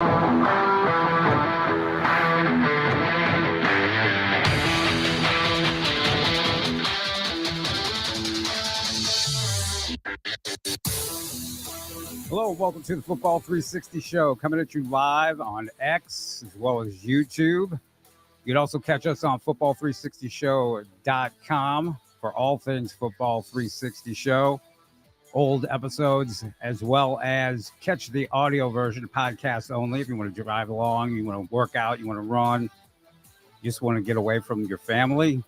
Hello, welcome to the Football 360 Show, coming at you live on X as well as YouTube. You can also catch us on football360show.com for all things Football 360 Show, old episodes, as well as catch the audio version, podcast only. If you want to drive along, you want to work out, you want to run, you just want to get away from your family,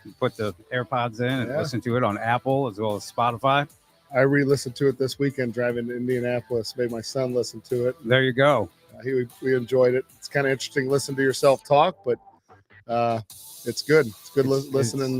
you put the AirPods in and listen to it on Apple as well as Spotify. I re-listened to it this weekend driving to Indianapolis. Made my son listen to it. There you go. We enjoyed it. It's kind of interesting to listen to yourself talk, but it's good. It's good listening.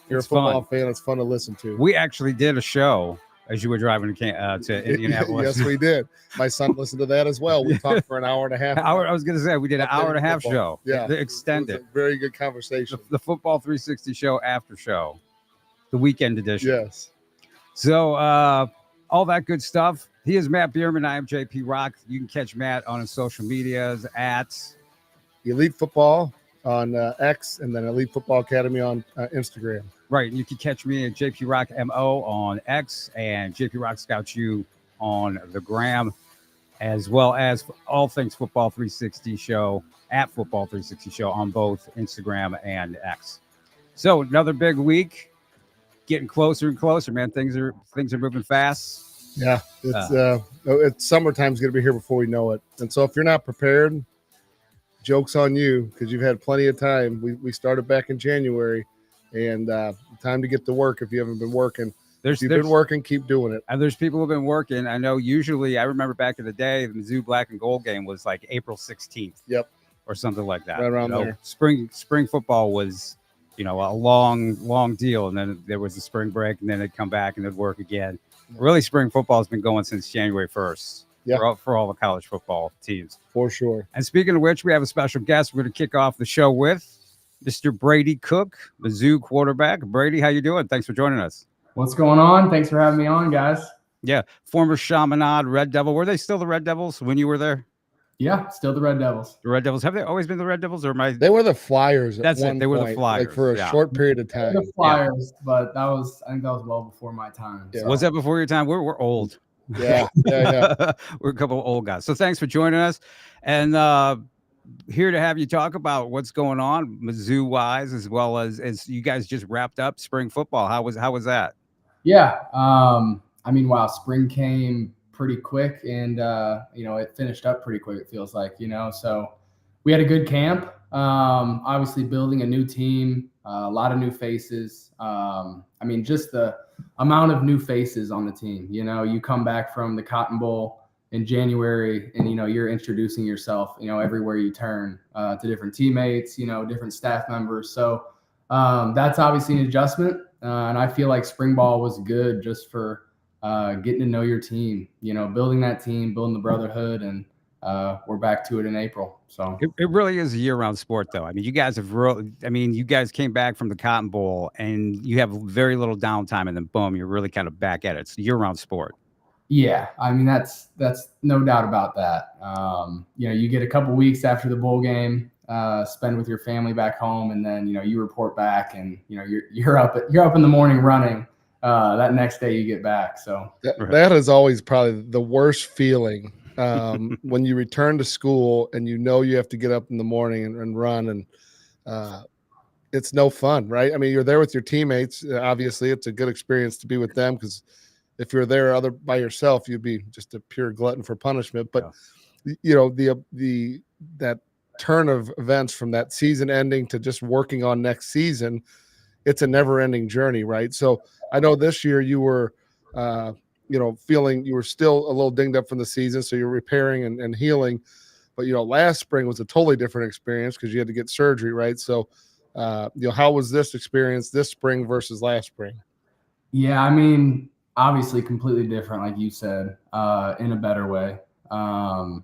You're a football fan. It's fun to listen to. We actually did a show as you were driving to Indianapolis. Yes, we did. My son listened to that as well. We talked for an hour and a half. I was going to say, we did an hour and a half show. Yeah. The extended. It was a very good conversation. The Football 360 Show after show. The weekend edition. Yes. So, all that good stuff. He is Matt Bierman. I am JP Rock. You can catch Matt on his social medias at Elite Football on X, and then Elite Football Academy on Instagram. Right. And you can catch me at JP Rock MO on X and JP Rock Scouts U on the gram, as well as all things Football 360 Show at Football 360 Show on both Instagram and X. So, another big week. Getting closer and closer, man. Things are moving fast. Yeah, it's summertime's going to be here before we know it. And so if you're not prepared, joke's on you because you've had plenty of time. We started back in January, and time to get to work if you haven't been working. If you've been working, keep doing it. And there's people who've been working. I know usually, I remember back in the day, the Mizzou Black and Gold game was like April 16th. Yep. Or something like that. Right around there. Spring football was, a long deal. And then there was the spring break, and then it'd come back and it'd work again. Really, spring football has been going since January 1st for all the college football teams. For sure. And speaking of which, we have a special guest we're going to kick off the show with, Mr. Brady Cook, Mizzou quarterback. Brady, how you doing? Thanks for joining us. What's going on? Thanks for having me on, guys. Yeah, former Chaminade Red Devil. Were they still the Red Devils when you were there? Yeah, still the Red Devils. The Red Devils. Have they always been the Red Devils, or am I? They were the Flyers. That's it. They were the Flyers, like for a short period of time. The Flyers, but I think that was well before my time. Yeah. So. Was that before your time? We're old. Yeah. We're a couple of old guys. So thanks for joining us, and here to have you talk about what's going on Mizzou wise, as well as you guys just wrapped up spring football. How was that? Yeah. Wow, spring came pretty quick, and it finished up pretty quick, it feels like, so we had a good camp. Obviously building a new team, a lot of new faces. Just the amount of new faces on the team. You come back from the Cotton Bowl in January, and you're introducing yourself everywhere you turn, to different teammates, different staff members. So that's obviously an adjustment, and I feel like spring ball was good just for getting to know your team, building that team, building the brotherhood, and we're back to it in April. So it really is a year-round sport, though. You guys you guys came back from the Cotton Bowl, and you have very little downtime, and then boom, you're really kind of back at it. It's a year-round sport. Yeah, that's no doubt about that. You get a couple weeks after the bowl game, spend with your family back home, and then you report back, and you're up in the morning running. That next day you get back. So that is always probably the worst feeling when you return to school and you have to get up in the morning and run, and it's no fun, right? You're there with your teammates. Obviously, it's a good experience to be with them, because if you're there by yourself, you'd be just a pure glutton for punishment. But that turn of events from that season ending to just working on next season, it's a never-ending journey, right? So I know this year you were, feeling you were still a little dinged up from the season, so you're repairing and healing. But last spring was a totally different experience because you had to get surgery, right? So, how was this experience this spring versus last spring? Yeah, obviously completely different, like you said, in a better way. And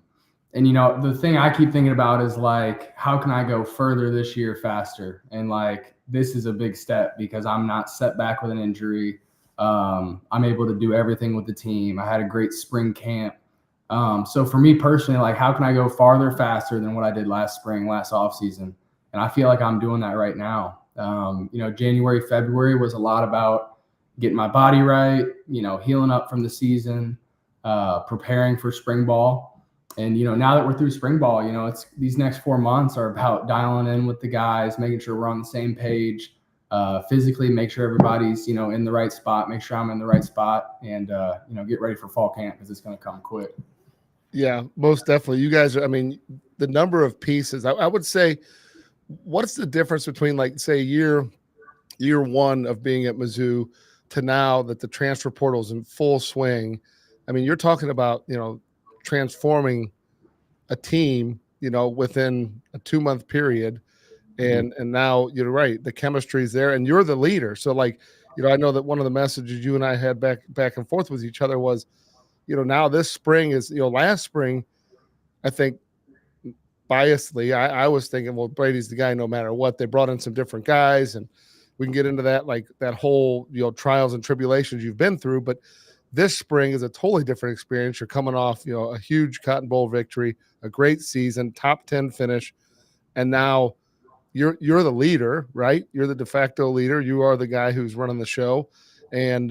the thing I keep thinking about is like, how can I go further this year faster? And like, this is a big step because I'm not set back with an injury. I'm able to do everything with the team. I had a great spring camp. So for me personally, like, how can I go farther, faster than what I did last spring, last offseason? And I feel like I'm doing that right now. January, February was a lot about getting my body right, healing up from the season, preparing for spring ball. And, now that we're through spring ball, it's these next 4 months are about dialing in with the guys, making sure we're on the same page, physically, make sure everybody's, in the right spot, make sure I'm in the right spot, and, get ready for fall camp because it's going to come quick. Yeah, most definitely. You guys are, I mean, the number of pieces, I would say, what's the difference between, like, say, year one of being at Mizzou to now that the transfer portal is in full swing? I mean, you're talking about, transforming a team, within a 2-month period. And now you're right, the chemistry is there and you're the leader. So, like, I know that one of the messages you and I had back and forth with each other was, now this spring is, last spring, I think biasedly, I was thinking, well, Brady's the guy no matter what. They brought in some different guys, and we can get into that, like that whole, trials and tribulations you've been through. But this spring is a totally different experience. You're coming off, a huge Cotton Bowl victory, a great season, top 10 finish, and now you're the leader, right? You're the de facto leader. You are the guy who's running the show, and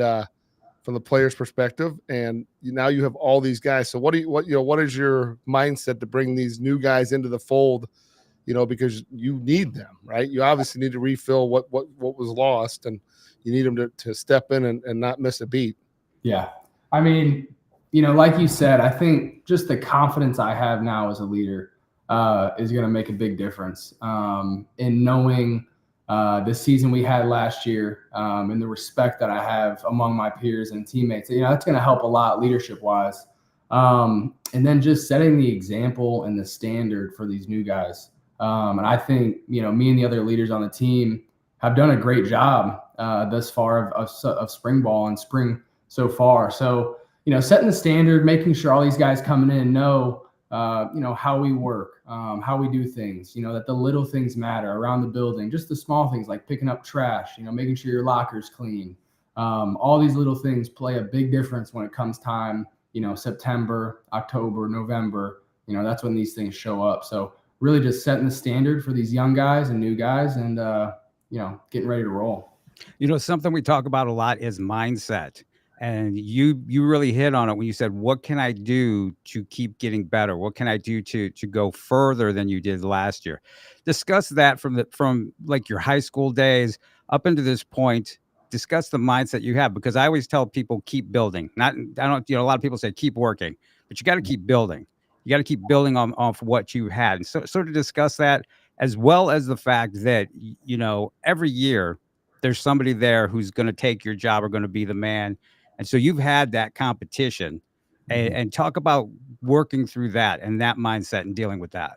from the player's perspective, and now you have all these guys. So what is your mindset to bring these new guys into the fold? Because you need them, right? You obviously need to refill what was lost, and you need them to step in and not miss a beat. Yeah. I mean, like you said, I think just the confidence I have now as a leader is going to make a big difference in knowing the season we had last year and the respect that I have among my peers and teammates. That's going to help a lot leadership wise. And then just setting the example and the standard for these new guys. And I think, me and the other leaders on the team have done a great job thus far of spring ball and spring so far. So, setting the standard, making sure all these guys coming in know, how we work, how we do things, that the little things matter around the building, just the small things like picking up trash, making sure your locker's clean. All these little things play a big difference when it comes time, September, October, November, that's when these things show up. So really just setting the standard for these young guys and new guys and, getting ready to roll. Something we talk about a lot is mindset. And you really hit on it when you said, what can I do to keep getting better? What can I do to go further than you did last year? Discuss that from like your high school days up into this point. Discuss the mindset you have, because I always tell people, keep building. A lot of people say keep working, but you got to keep building. You got to keep building off what you had. And so sort of discuss that, as well as the fact that, every year there's somebody there who's going to take your job or going to be the man. And so you've had that competition, and talk about working through that and that mindset and dealing with that.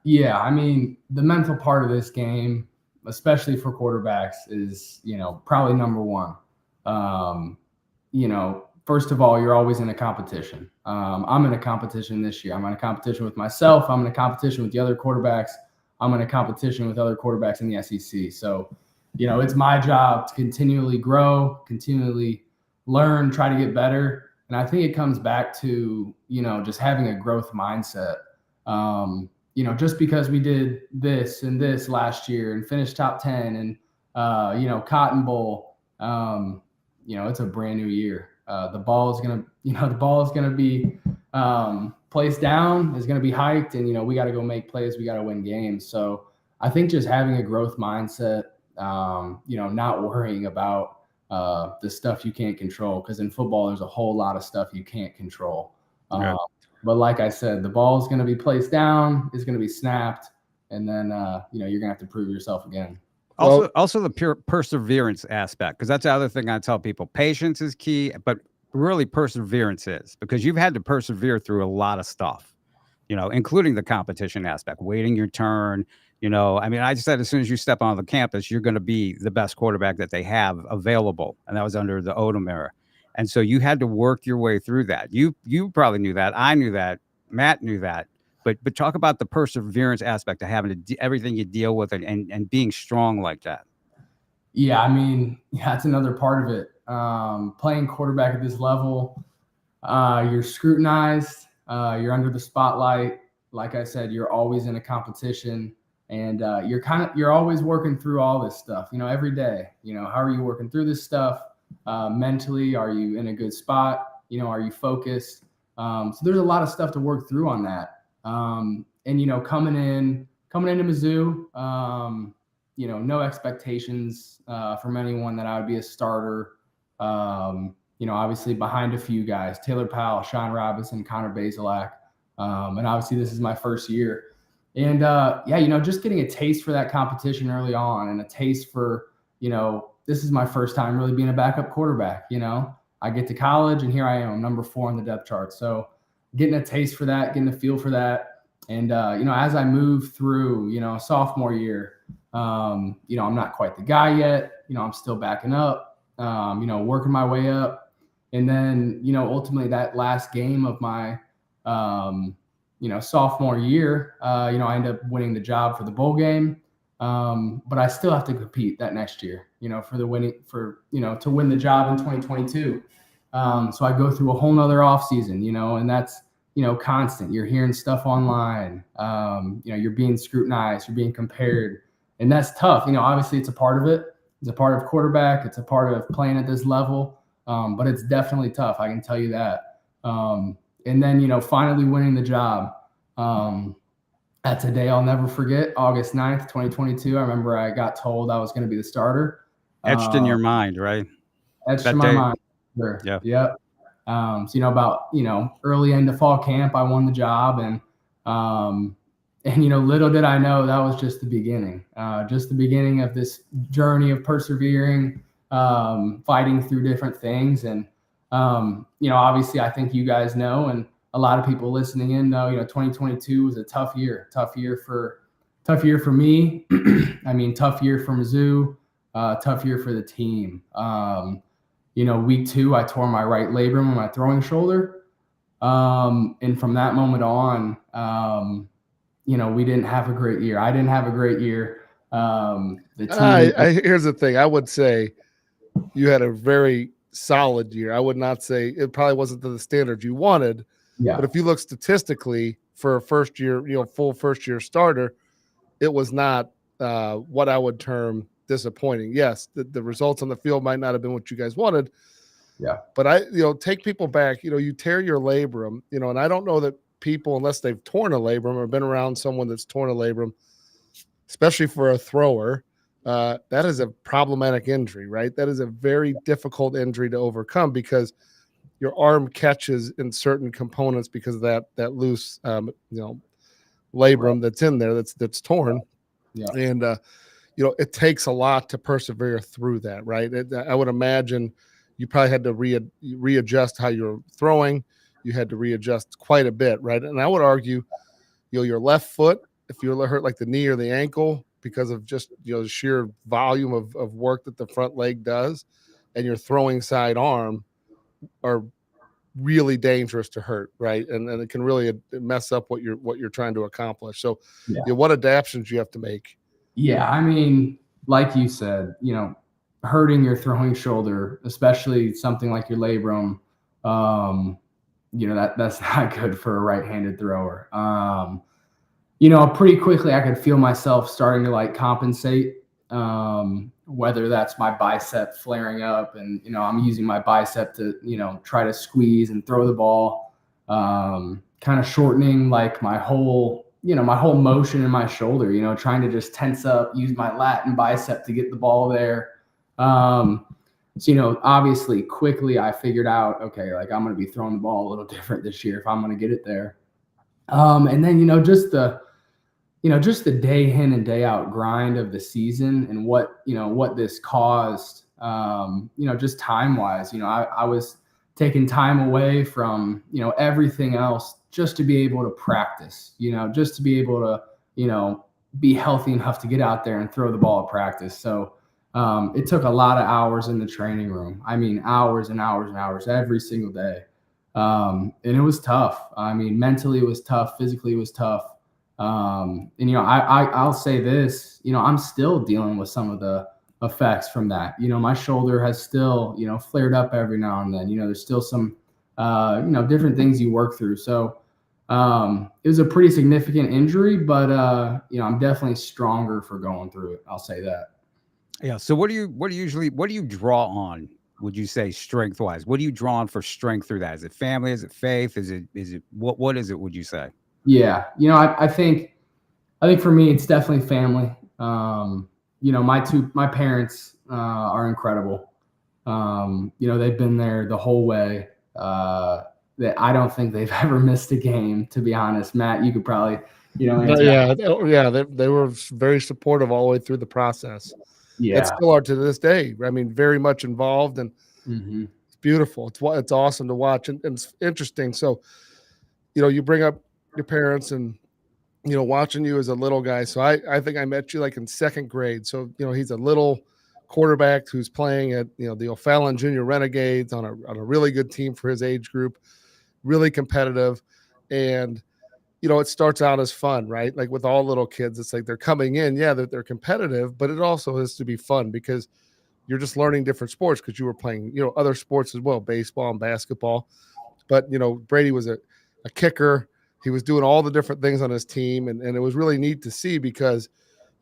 Yeah. I mean, the mental part of this game, especially for quarterbacks, is, probably number one. First of all, you're always in a competition. I'm in a competition this year. I'm in a competition with myself. I'm in a competition with the other quarterbacks. I'm in a competition with other quarterbacks in the SEC. So, it's my job to continually grow, continually learn, try to get better. And I think it comes back to, just having a growth mindset. Just because we did this and this last year and finished top 10 and, Cotton Bowl, it's a brand new year. The ball is going to be placed down, is going to be hiked, and, we got to go make plays. We got to win games. So I think just having a growth mindset, not worrying about the stuff you can't control, because in football there's a whole lot of stuff you can't control. Right. But like I said, the ball is going to be placed down, is going to be snapped, and then you're going to have to prove yourself again. Also the pure perseverance aspect, because that's the other thing I tell people. Patience is key, but really perseverance is, because you've had to persevere through a lot of stuff, including the competition aspect, waiting your turn. I just said, as soon as you step on the campus, you're going to be the best quarterback that they have available. And that was under the Odom era. And so you had to work your way through that. You probably knew that. I knew that. Matt knew that. But talk about the perseverance aspect of having to everything you deal with and being strong like that. Yeah, that's another part of it. Playing quarterback at this level, you're scrutinized. You're under the spotlight. Like I said, you're always in a competition, and you're always working through all this stuff, every day. How are you working through this stuff? Mentally, are you in a good spot? Are you focused? So there's a lot of stuff to work through on that. And coming into Mizzou, no expectations from anyone that I would be a starter. Obviously behind a few guys, Taylor Powell, Sean Robinson, Connor Bazelak. And obviously this is my first year. And just getting a taste for that competition early on, and a taste for, this is my first time really being a backup quarterback. I get to college and here I am, number 4 on the depth chart. So getting a taste for that, getting a feel for that. And, as I move through, sophomore year, I'm not quite the guy yet. I'm still backing up, working my way up. And then, ultimately that last game of my, sophomore year, I end up winning the job for the bowl game. But I still have to compete that next year, to win the job in 2022. So I go through a whole nother off season, and that's, constant. You're hearing stuff online, you're being scrutinized, you're being compared, and that's tough. Obviously it's a part of it. It's a part of quarterback. It's a part of playing at this level. But it's definitely tough. I can tell you that. And then, finally winning the job. That's a day I'll never forget. August 9th, 2022. I remember I got told I was going to be the starter. Etched in your mind, right? Etched That in my day. mind. Sure. Yeah. Yep. So, about, early into fall camp, I won the job. And little did I know that was just the beginning. Just the beginning of this journey of persevering, fighting through different things. And, obviously I think you guys know, and a lot of people listening in know, 2022 was a tough year for me. I mean, tough year for Mizzou, tough year for the team. Week 2, I tore my right labrum on my throwing shoulder. And from that moment on, we didn't have a great year. I didn't have a great year. The team, Here's the thing. I would say you had a very solid year. I would not say it probably wasn't to the standard you wanted. yeah, But if you look statistically for a first year, full first year starter, it was not what I would term disappointing. Yes, the results on the field might not have been what you guys wanted. Yeah. But take people back, you tear your labrum, and I don't know that people, unless they've torn a labrum or been around someone that's torn a labrum, especially for a thrower, that is a problematic injury, right? That is a very difficult injury to overcome because your arm catches in certain components because of that loose, labrum that's in there that's torn. Yeah. And, it takes a lot to persevere through that, right? I would imagine you probably had to readjust how you're throwing. You had to readjust quite a bit, right? And I would argue, your left foot, if you're hurt like the knee or the ankle because of just, the sheer volume of work that the front leg does, and your throwing side arm are really dangerous to hurt, right? And it can really mess up what you're trying to accomplish. So, what adaptations you have to make? Yeah, I mean, like you said, hurting your throwing shoulder, especially something like your labrum, that's not good for a right-handed thrower. Pretty quickly I could feel myself starting to compensate, whether that's my bicep flaring up and, I'm using my bicep to, try to squeeze and throw the ball, kind of shortening my whole motion in my shoulder, trying to just tense up, use my lat and bicep to get the ball there. So, obviously quickly I figured out, okay, I'm going to be throwing the ball a little different this year if I'm going to get it there. And then, just the day in and day out grind of the season and what this caused, just time wise, I was taking time away from, everything else just to be able to practice, just to be able to, be healthy enough to get out there and throw the ball at practice. So, it took a lot of hours in the training room. I mean, hours and hours and hours every single day. And it was tough. I mean, mentally it was tough. Physically it was tough. And, I'll say this, I'm still dealing with some of the effects from that. My shoulder has still, flared up every now and then. There's still some, different things you work through. So, It was a pretty significant injury, but I'm definitely stronger for going through it. I'll say that. Yeah. So what do you draw on? Would you say strength wise? What are you drawing for strength through that? Is it family? Is it faith? Is it what is it? Would you say? Yeah, I think for me it's definitely family. My parents are incredible. They've been there the whole way. That I don't think they've ever missed a game, to be honest. Matt, you could probably, answer that. Yeah. They were very supportive all the way through the process. Yeah. It's still are to this day. I mean, very much involved, and it's beautiful. It's awesome to watch, and it's interesting. So, you bring up your parents and watching you as a little guy. So I think I met you like in second grade. So he's a little quarterback who's playing at the O'Fallon Junior Renegades on a really good team for his age group, really competitive, and it starts out as fun, right? Like with all little kids, it's like they're coming in, yeah, they're competitive, but it also has to be fun because you're just learning different sports because you were playing, other sports as well, baseball and basketball. But, Brady was a kicker. He was doing all the different things on his team. And it was really neat to see because,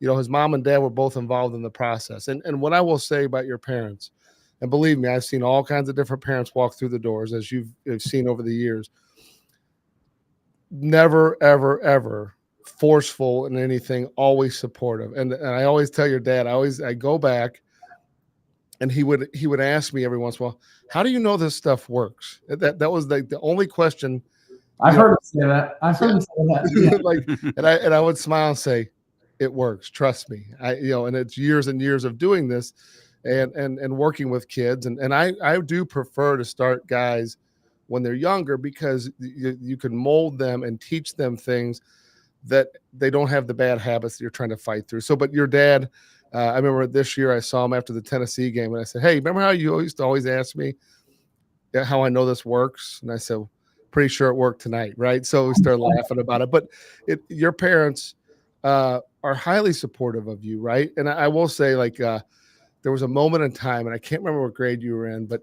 his mom and dad were both involved in the process. And what I will say about your parents, and believe me, I've seen all kinds of different parents walk through the doors as you've seen over the years. Never, ever, ever forceful in anything, always supportive. And I always tell your dad, I go back and he would ask me every once in a while, how do you know this stuff works? That was like the only question. I've heard him say that. Yeah. and I would smile and say, it works. Trust me. And it's years and years of doing this and working with kids. And I do prefer to start guys when they're younger because you can mold them and teach them things that they don't have the bad habits that you're trying to fight through. So, but your dad, I remember this year I saw him after the Tennessee game and I said, hey, remember how you used to always ask me how I know this works? And I said, pretty sure it worked tonight, right? So we started laughing about it. But your parents are highly supportive of you, right? And I will say, there was a moment in time, and I can't remember what grade you were in, but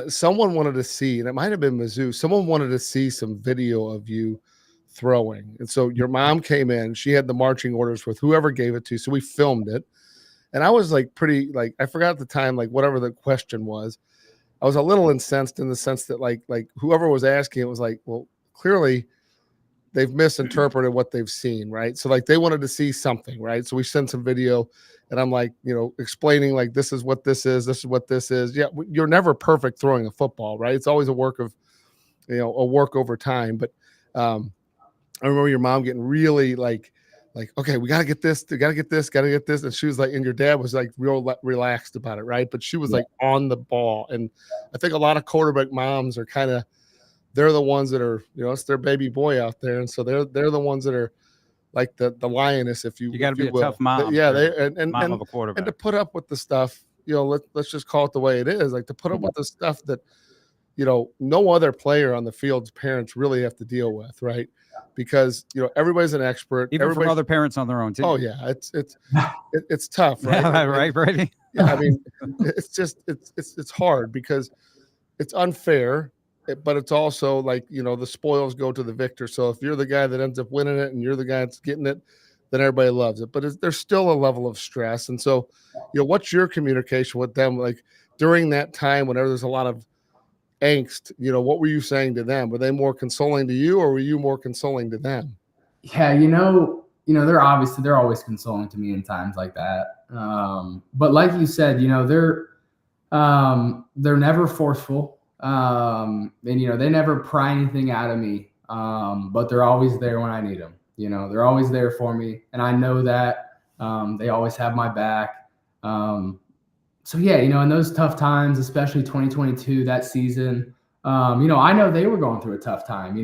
someone wanted to see, and it might have been Mizzou, someone wanted to see some video of you throwing. And so your mom came in, she had the marching orders with whoever gave it to, so we filmed it. And I was I forgot at the time, whatever the question was, I was a little incensed in the sense that like whoever was asking it was like, well, clearly they've misinterpreted what they've seen, right? So they wanted to see something, right? So we sent some video and I'm explaining this is what this is, this is what this is. Yeah, you're never perfect throwing a football, right? It's always a work of, a work over time. But I remember your mom getting really okay, we got to get this, got to get this. And she was and your dad was real relaxed about it, right? But she was on the ball. And I think a lot of quarterback moms are they're the ones that are, it's their baby boy out there. And so they're the ones that are like the lioness, if you got to be a tough mom. Yeah. Mom of a quarterback. And to put up with the stuff, let's just call it the way it is. To put up with the stuff that, no other player on the field's parents really have to deal with, right? Because everybody's an expert. Even from other parents on their own too. Oh yeah, it's tough, right? Right, Brady. Yeah, I mean, it's hard because it's unfair, but it's also the spoils go to the victor. So if you're the guy that ends up winning it and you're the guy that's getting it, then everybody loves it. But there's still a level of stress, and so what's your communication with them during that time whenever there's a lot of angst? What were you saying to them? Were they more consoling to you, or were you more consoling to them? Yeah, they're always consoling to me in times like that. But like you said, they're never forceful. And they never pry anything out of me. But they're always there when I need them. They're always there for me, and I know that. They always have my back. So yeah, in those tough times, especially 2022, that season, I know they were going through a tough time. They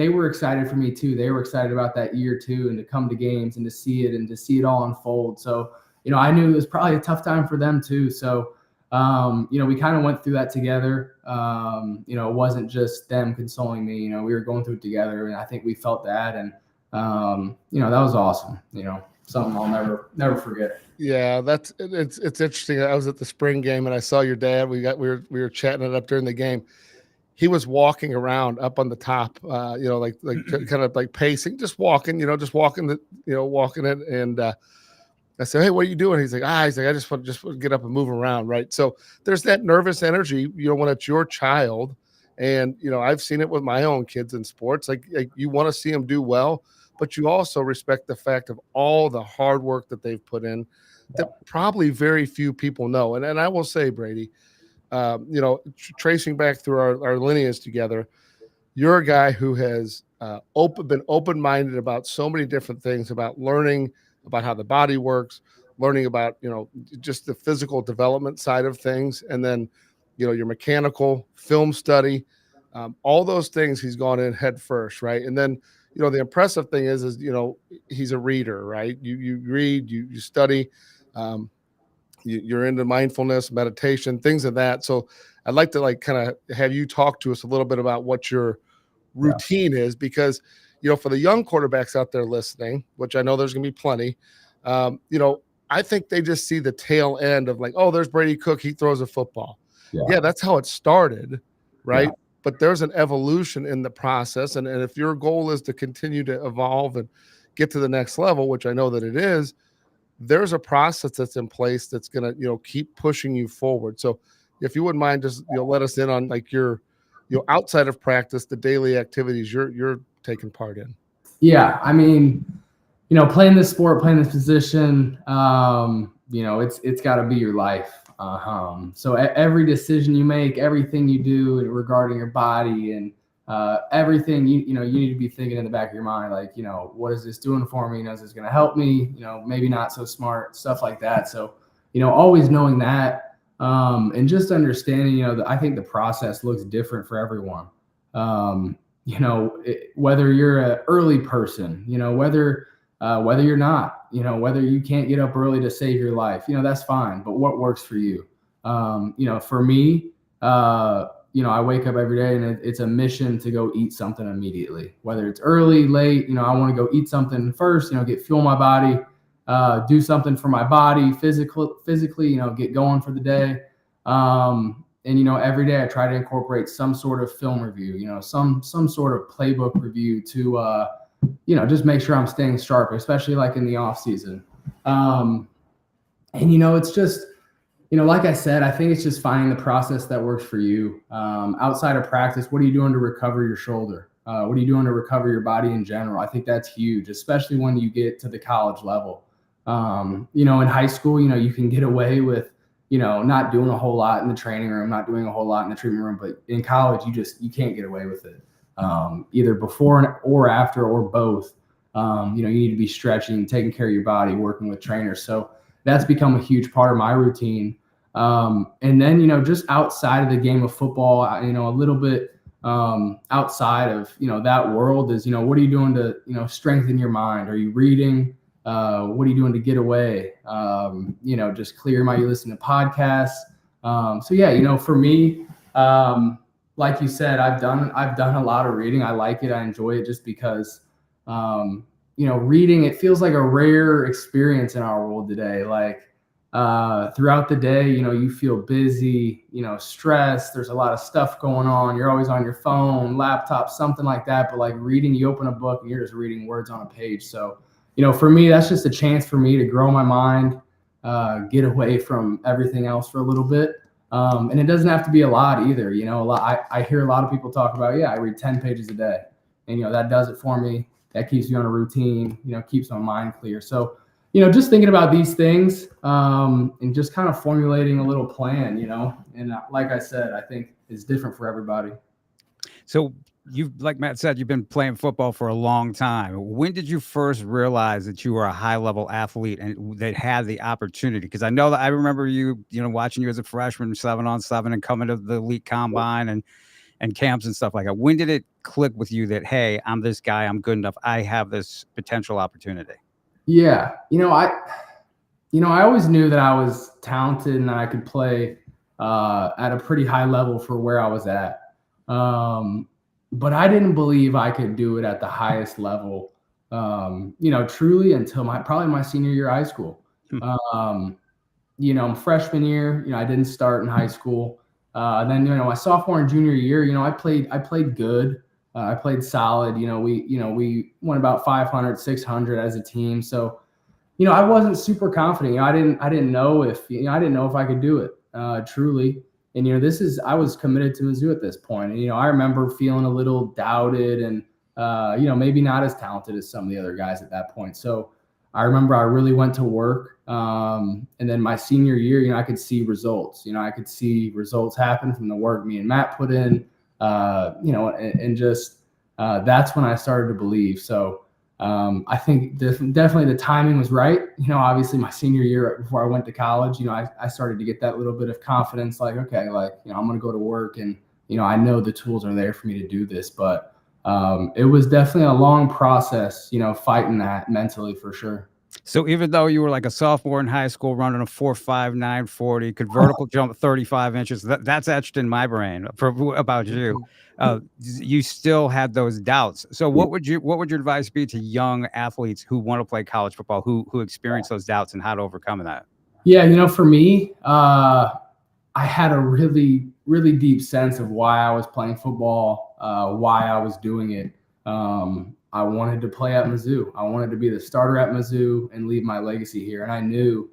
were excited for me too. They were excited about that year too, and to come to games and to see it all unfold. So I knew it was probably a tough time for them too. So we kind of went through that together. It wasn't just them consoling me. We were going through it together, and I think we felt that, and that was awesome. Something I'll never forget. Yeah, it's interesting. I was at the spring game and I saw your dad. We were chatting it up during the game. he was walking around up on the top, like kind of like pacing, just walking, walking it. And I said, "Hey, what are you doing?" He's like, I just want to get up and move around, right? So there's that nervous energy, when it's your child, and I've seen it with my own kids in sports. Like you want to see them do well, but you also respect the fact of all the hard work that they've put in that probably very few people know. And I will say, Brady, tracing back through our lineage together, you're a guy who has been open-minded about so many different things, about learning about how the body works, learning about, just the physical development side of things. And then, your mechanical film study, all those things he's gone in head first. Right. And then, the impressive thing is, he's a reader, right? You read, you study, you're into mindfulness, meditation, things of that. So I'd like to kind of have you talk to us a little bit about what your routine is, because, for the young quarterbacks out there listening, which I know there's going to be plenty, I think they just see the tail end of like, oh, there's Brady Cook, he throws a football. Yeah, that's how it started, right? Yeah. But there's an evolution in the process. And if your goal is to continue to evolve and get to the next level, which I know that it is, there's a process that's in place that's going to, keep pushing you forward. So if you wouldn't mind, just, let us in on like your, outside of practice, the daily activities you're taking part in. Yeah. I mean, playing this sport, playing this position, it's got to be your life. So every decision you make, everything you do regarding your body and everything, you need to be thinking in the back of your mind, like, what is this doing for me? Is this going to help me? Maybe not so smart, stuff like that. So, always knowing that, and just understanding, I think the process looks different for everyone. Whether you're an early person, whether you're not, whether you can't get up early to save your life, that's fine. But what works for you? For me, I wake up every day and it's a mission to go eat something immediately, whether it's early, late, I want to go eat something first, get fuel my body, do something for my body physically, get going for the day. And, every day I try to incorporate some sort of film review, some sort of playbook review to, just make sure I'm staying sharp, especially like in the off season. And, it's just, like I said, I think it's just finding the process that works for you. Outside of practice, what are you doing to recover your shoulder? What are you doing to recover your body in general? I think that's huge, especially when you get to the college level. In high school, you can get away with, not doing a whole lot in the training room, not doing a whole lot in the treatment room, but in college, you can't get away with it. Either before or after or both. You need to be stretching, taking care of your body, working with trainers. So that's become a huge part of my routine. And then, just outside of the game of football, a little bit outside of, that world is, what are you doing to, strengthen your mind? Are you reading? What are you doing to get away? Just clear your mind. You listen to podcasts. So yeah, for me, like you said, I've done a lot of reading. I like it. I enjoy it just because, reading, it feels like a rare experience in our world today. Like, throughout the day, you feel busy, stressed. There's a lot of stuff going on. You're always on your phone, laptop, something like that. But like reading, you open a book and you're just reading words on a page. So, for me, that's just a chance for me to grow my mind, get away from everything else for a little bit. And it doesn't have to be a lot either. I hear a lot of people talk about, I read 10 pages a day and, that does it for me. That keeps me on a routine, keeps my mind clear. So, just thinking about these things, and just kind of formulating a little plan, and like I said, I think it's different for everybody. So like Matt said, you've been playing football for a long time. When did you first realize that you were a high level athlete and that had the opportunity? Because I know that I remember you, watching you as a freshman, 7-on-7 and coming to the elite combine and camps and stuff like that. When did it click with you that, hey, I'm this guy, I'm good enough, I have this potential opportunity? Yeah. I always knew that I was talented and that I could play at a pretty high level for where I was at. But I didn't believe I could do it at the highest level, truly until probably my senior year of high school. Freshman year, I didn't start in high school. Then, my sophomore and junior year, I played good. I played solid. We won about 500, 600 as a team. So, I wasn't super confident. I didn't know if I could do it truly. And, I was committed to Mizzou at this point. And, I remember feeling a little doubted and, maybe not as talented as some of the other guys at that point. So I remember I really went to work. And then my senior year, I could see results. I could see results happen from the work me and Matt put in, and just that's when I started to believe. So I think definitely the timing was right. Obviously my senior year right before I went to college, I started to get that little bit of confidence, like, okay, like, I'm going to go to work and, I know the tools are there for me to do this, but it was definitely a long process, fighting that mentally for sure. So even though you were like a sophomore in high school running a 4.5 940, could vertical jump 35 inches, that's etched in my brain about you. You still had those doubts. So what would your advice be to young athletes who want to play college football, who experience those doubts, and how to overcome that? Yeah, for me, I had a really, really deep sense of why I was playing football, why I was doing it. I wanted to play at Mizzou. I wanted to be the starter at Mizzou and leave my legacy here. And I knew,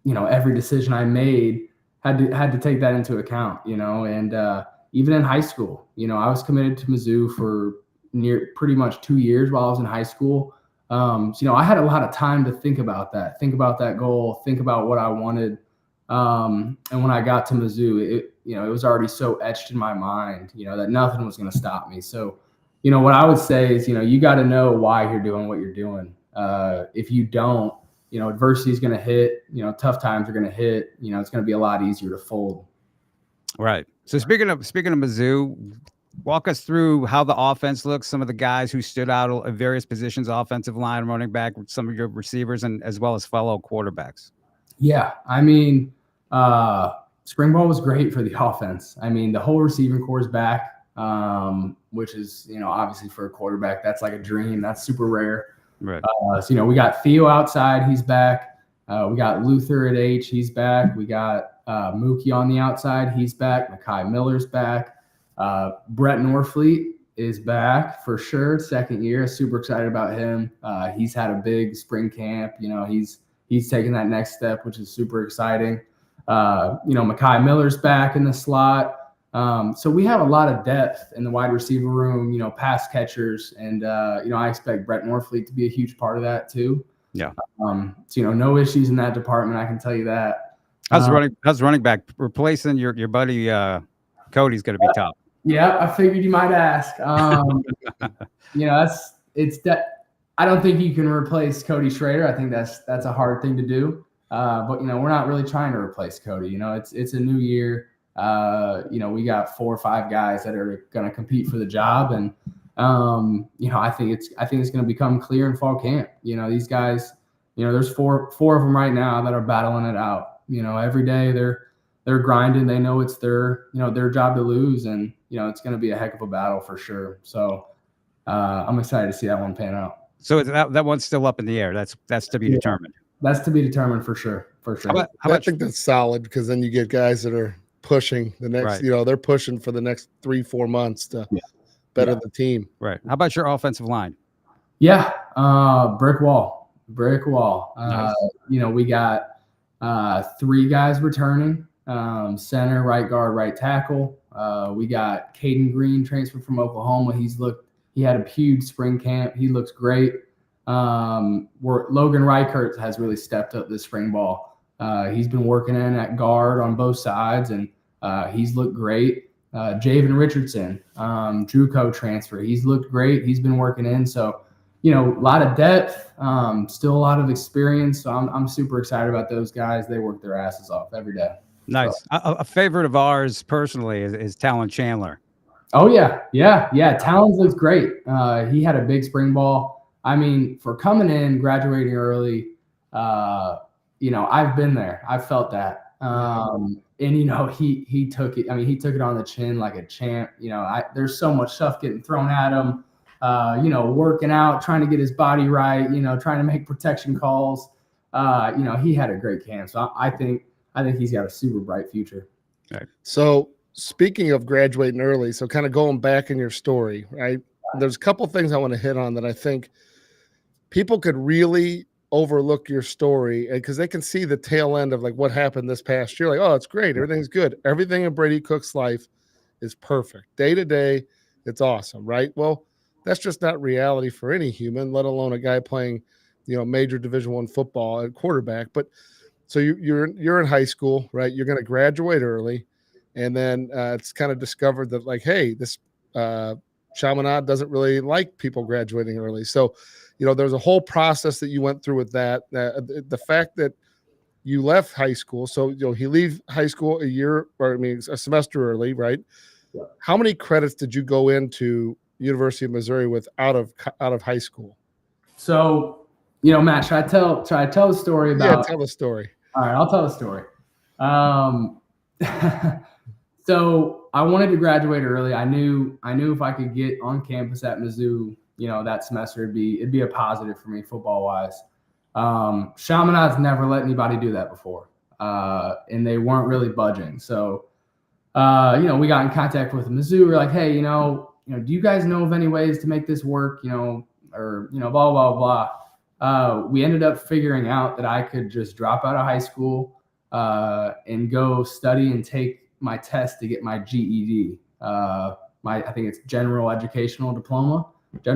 every decision I made had to take that into account, and even in high school, I was committed to Mizzou for pretty much 2 years while I was in high school. So, I had a lot of time to think about that goal, think about what I wanted. And when I got to Mizzou, it was already so etched in my mind, that nothing was going to stop me. So, what I would say is, you got to know why you're doing what you're doing. If you don't, adversity is going to hit, tough times are going to hit, it's going to be a lot easier to fold. Right. So speaking of Mizzou, walk us through how the offense looks, some of the guys who stood out at various positions, offensive line, running back, some of your receivers, and as well as fellow quarterbacks. Yeah. I mean, spring ball was great for the offense. I mean, the whole receiving core is back. Which is, obviously for a quarterback, that's like a dream. That's super rare. Right. So, we got Theo outside. He's back. We got Luther at H. He's back. We got Mookie on the outside. He's back. Mekhi Miller's back. Brett Norfleet is back for sure. Second year. Super excited about him. He's had a big spring camp. He's taking that next step, which is super exciting. Mekhi Miller's back in the slot. So we have a lot of depth in the wide receiver room, pass catchers. And, I expect Brett Norfleet to be a huge part of that too. Yeah. So, no issues in that department. I can tell you that. How's running back replacing your buddy, Cody's going to be tough. Yeah. I figured you might ask. I don't think you can replace Cody Schrader. I think that's a hard thing to do. But we're not really trying to replace Cody. It's a new year. We got 4 or 5 guys that are going to compete for the job. And, I think it's going to become clear in fall camp. These guys, there's four of them right now that are battling it out. Every day they're grinding. They know it's their job to lose. And, it's going to be a heck of a battle for sure. So, I'm excited to see that one pan out. So that one's still up in the air. That's to be determined. That's to be determined for sure. I think that's solid, because then you get guys that are pushing the next, right. They're pushing for the next 3-4 months to better the team. Right. How about your offensive line? Yeah. Brick wall. Nice. We got 3 guys returning, center, right guard, right tackle. We got Caden Green transferred from Oklahoma. He had a huge spring camp. He looks great. Logan Reichert has really stepped up this spring ball. He's been working in at guard on both sides, and he's looked great. Javen Richardson, JUCO transfer. He's looked great. He's been working in. So, a lot of depth, still a lot of experience. So I'm super excited about those guys. They work their asses off every day. Nice. So, a favorite of ours personally is Talon Chandler. Oh, yeah. Talon looks great. He had a big spring ball. I mean, for coming in, graduating early, I've been there. I've felt that. And he took it. I mean, he took it on the chin like a champ. There's so much stuff getting thrown at him. Working out, trying to get his body right. Trying to make protection calls. He had a great camp. So I think he's got a super bright future. Right. So speaking of graduating early, so kind of going back in your story, right? There's a couple things I want to hit on that I think people could really overlook your story because they can see the tail end of like what happened this past year. Like, oh, it's great. Everything's good. Everything in Brady Cook's life is perfect. Day to day, it's awesome, right? Well, that's just not reality for any human, let alone a guy playing, major Division I football at quarterback. But so you're in high school, right? You're going to graduate early, and then it's kind of discovered that like, hey, this Chaminade doesn't really like people graduating early. So, there's a whole process that you went through with that. The fact that you left high school, so he leave high school a semester early, right? Yeah. How many credits did you go into University of Missouri with out of high school? So, Matt, should I tell the story about? Yeah, tell the story. All right, I'll tell the story. So I wanted to graduate early. I knew if I could get on campus at Mizzou, that semester it'd be a positive for me football wise. Chaminade's never let anybody do that before, and they weren't really budging. So, we got in contact with Mizzou. We're like, hey, do you guys know of any ways to make this work? Or blah blah blah. We ended up figuring out that I could just drop out of high school and go study and take my test to get my GED. I think it's General Education Diploma. So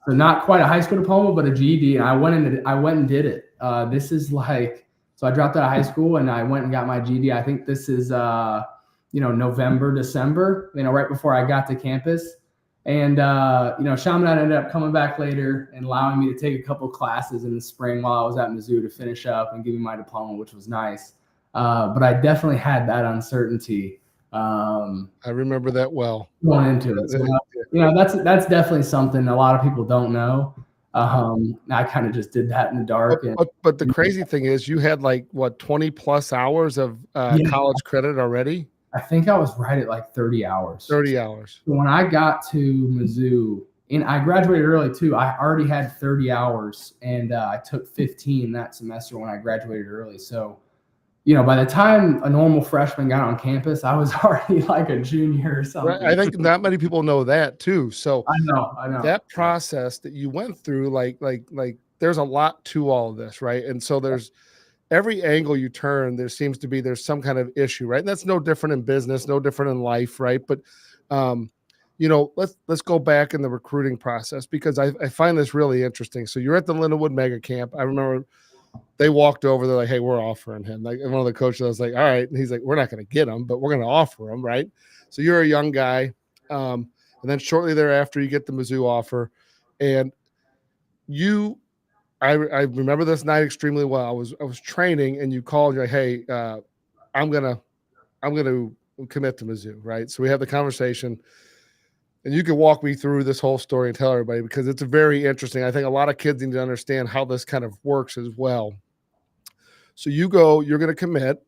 not quite a high school diploma, but a GED. And I went and did it. This is like, so I dropped out of high school and I went and got my GED. I think this is November, December, right before I got to campus. And Chaminade ended up coming back later and allowing me to take a couple classes in the spring while I was at Mizzou to finish up and give me my diploma, which was nice. But I definitely had that uncertainty. I remember that well. Going into it. So, that's definitely something a lot of people don't know. I kind of just did that in the dark. But the crazy thing is you had 20 plus hours of college credit already? I think I was right at like 30 hours. 30 hours. So when I got to Mizzou, and I graduated early too, I already had 30 hours, and I took 15 that semester when I graduated early. So, by the time a normal freshman got on campus, I was already like a junior or something. Right. I think not many people know that too. So I know that process that you went through, like there's a lot to all of this, right? And so there's every angle you turn, there's some kind of issue, right? And that's no different in business, no different in life, right? But let's go back in the recruiting process because I find this really interesting. So you're at the Lindenwood Mega Camp. I remember they walked over, they're like, hey, we're offering him. Like, and one of the coaches was like, all right. And he's like, we're not going to get him, but we're going to offer him, right? So you're a young guy. And then shortly thereafter, you get the Mizzou offer. And I remember this night extremely well. I was training and you called, you're like, hey, I'm gonna commit to Mizzou, right? So we have the conversation. And you can walk me through this whole story and tell everybody because it's very interesting. I think a lot of kids need to understand how this kind of works as well. So you're going to commit.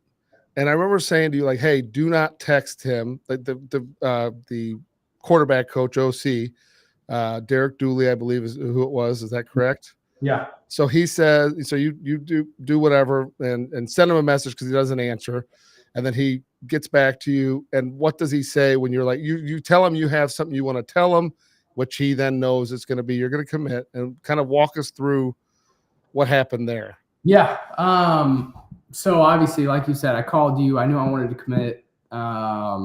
And I remember saying to you, like, hey, do not text him. Like the quarterback coach, OC, Derek Dooley, I believe is who it was. Is that correct? Yeah. So he says, so you do whatever and send him a message because he doesn't answer. And then he gets back to you. And what does he say when you're like, you tell him you have something you want to tell him, which he then knows it's going to be, you're going to commit, and kind of walk us through what happened there. Yeah. So obviously, like you said, I called you. I knew I wanted to commit. I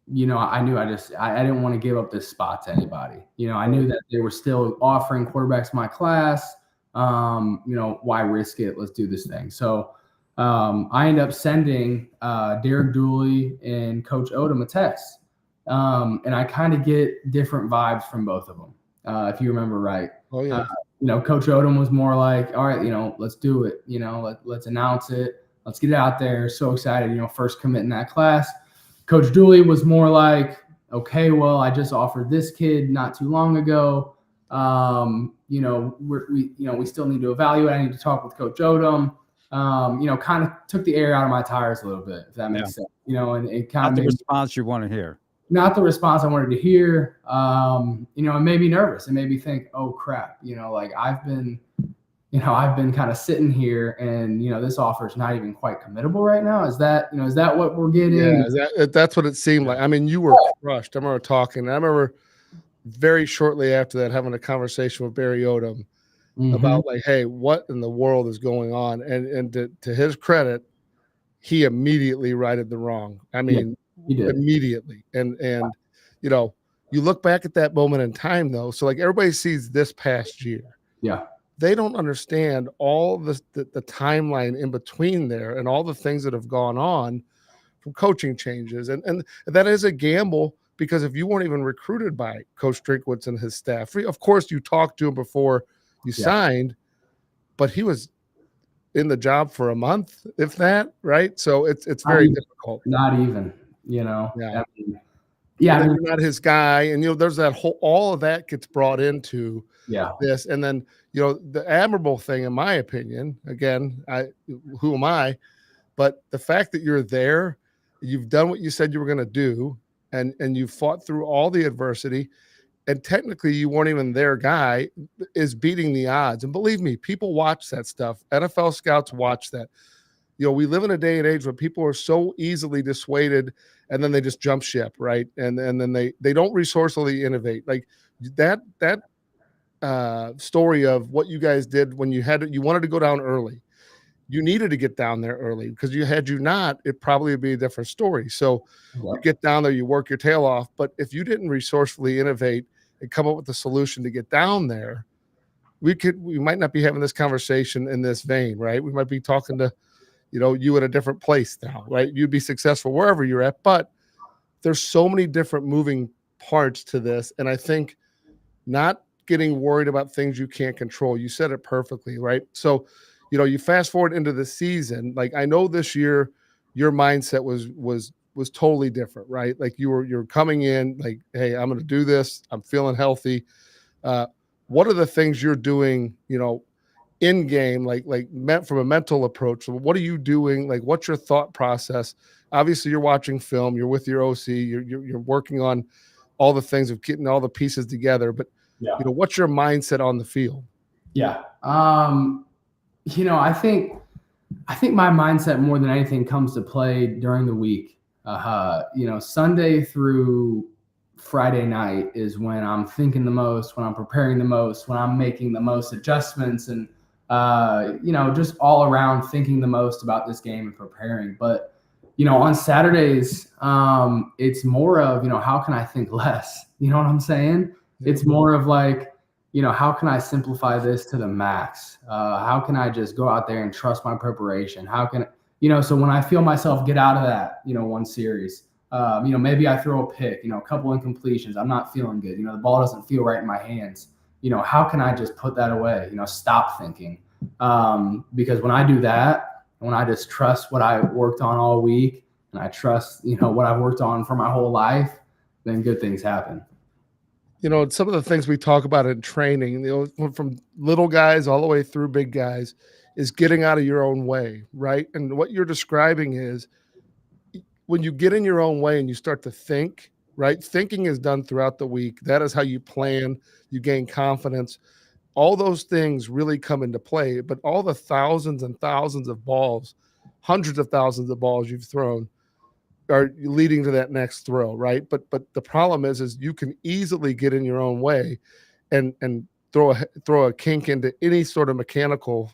knew I didn't want to give up this spot to anybody. I knew that they were still offering quarterbacks in my class. Why risk it? Let's do this thing. So I ended up sending Derek Dooley and Coach Odom a text. And I kind of get different vibes from both of them, if you remember right. Oh, yeah. Coach Odom was more like, all right, let's do it. Let's announce it. Let's get it out there. So excited, first commit in that class. Coach Dooley was more like, okay, well, I just offered this kid not too long ago. We still need to evaluate. I need to talk with Coach Odom. Kind of took the air out of my tires a little bit, if that makes sense. And it kind of not the response you want to hear. Not the response I wanted to hear. It made me nervous. It made me think, oh crap, I've been, I've been kind of sitting here and, this offer is not even quite committable right now. Is that what we're getting? Yeah, that's what it seemed like. I mean, you were crushed. I remember talking. I remember very shortly after that having a conversation with Barry Odom about like, hey, what in the world is going on? And to his credit, he immediately righted the wrong. I mean, he did. Immediately. And you look back at that moment in time though. So like everybody sees this past year. Yeah. They don't understand all the timeline in between there and all the things that have gone on from coaching changes. And that is a gamble, because if you weren't even recruited by Coach Drinkwitz and his staff, of course you talked to him before you signed, but he was in the job for a month, if that, right? So it's very difficult. Not even, Yeah. You're not his guy. And, there's that all of that gets brought into this. And then, the admirable thing, in my opinion, again, who am I? But the fact that you're there, you've done what you said you were going to do, and you fought through all the adversity, and technically you weren't even their guy, is beating the odds. And believe me, people watch that stuff. NFL scouts watch that. We live in a day and age where people are so easily dissuaded, and then they just jump ship, right? And then they don't resourcefully innovate. Like that story of what you guys did when you wanted to go down early. You needed to get down there early, because had you not, it probably would be a different story. So you get down there, you work your tail off. But if you didn't resourcefully innovate and come up with a solution to get down there, we might not be having this conversation in this vein, right? We might be talking to, you in a different place now, right? You'd be successful wherever you're at, but there's so many different moving parts to this. And I think not getting worried about things you can't control. You said it perfectly, right? So, you fast forward into the season. Like, I know this year your mindset was totally different, right? Like you're coming in like, hey, I'm going to do this. I'm feeling healthy. What are the things you're doing, in game, like meant from a mental approach? So what are you doing? Like, what's your thought process? Obviously you're watching film, you're with your OC, you're working on all the things of getting all the pieces together, but what's your mindset on the field? Yeah. I think my mindset more than anything comes to play during the week. Sunday through Friday night is when I'm thinking the most, when I'm preparing the most, when I'm making the most adjustments, and just all around thinking the most about this game and preparing. But on Saturdays, it's more of, how can I think less? You know what I'm saying? It's more of like, how can I simplify this to the max? How can I just go out there and trust my preparation? How can, so when I feel myself get out of that, one series, maybe I throw a pick, a couple incompletions, I'm not feeling good. The ball doesn't feel right in my hands. How can I just put that away? Stop thinking. Because when I do that, when I just trust what I worked on all week, and I trust, what I've worked on for my whole life, then good things happen. Some of the things we talk about in training, from little guys all the way through big guys, is getting out of your own way, right? And what you're describing is when you get in your own way and you start to think, right? Thinking is done throughout the week. That is how you plan, you gain confidence. All those things really come into play, but all the thousands and thousands of balls, hundreds of thousands of balls you've thrown are leading to that next throw, right? But the problem is you can easily get in your own way and throw a kink into any sort of mechanical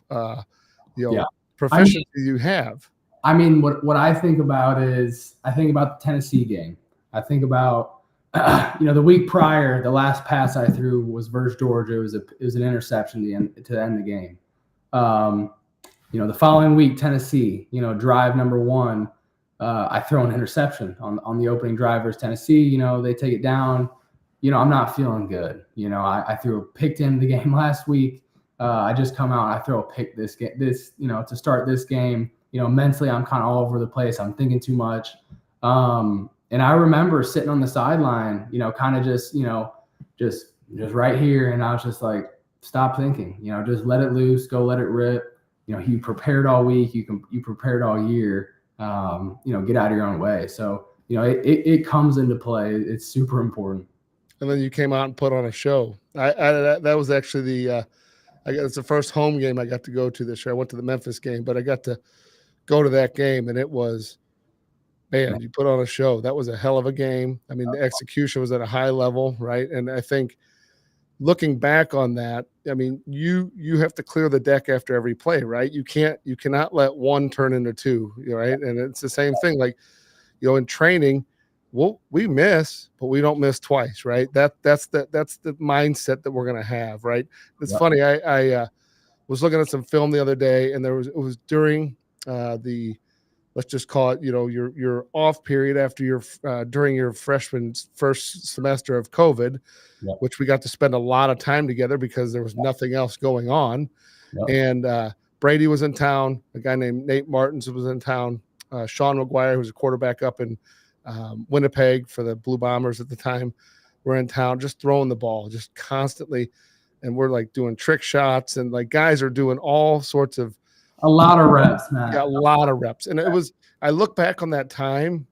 proficiency you have. I mean, what I think about is I think about the Tennessee game. I think about the week prior, the last pass I threw was versus Georgia. It was an interception to end the game. The following week, Tennessee, drive number 1. I throw an interception on the opening drive versus Tennessee. They take it down. I'm not feeling good. I threw a pick to end the game last week. I just come out and I throw a pick to start this game. Mentally, I'm kind of all over the place. I'm thinking too much. And I remember sitting on the sideline, kind of just right here. And I was just like, stop thinking, just let it loose, go let it rip. You prepared all week. You prepared all year. Get out of your own way. So, it comes into play. It's super important. And then you came out and put on a show. That was actually it's the first home game I got to go to this year. I went to the Memphis game, but I got to go to that game, and it was, man, you put on a show. That was a hell of a game. I mean, the execution was at a high level, right? And I think looking back on that, I mean, you have to clear the deck after every play, right? You cannot let one turn into two, right? And it's the same thing. Like, in training, we miss, but we don't miss twice, right? That's the mindset that we're gonna have, right? It's funny. I was looking at some film the other day, and it was during the, let's just call it, your off period after during your freshman first semester of COVID, which we got to spend a lot of time together because there was nothing else going on. And Brady was in town. A guy named Nate Martins was in town. Sean McGuire, who was a quarterback up in Winnipeg for the Blue Bombers at the time, were in town, just throwing the ball, just constantly. And we're like doing trick shots, and like guys are doing all sorts of, a lot of reps, man. Yeah, a lot of reps. And I look back on that time,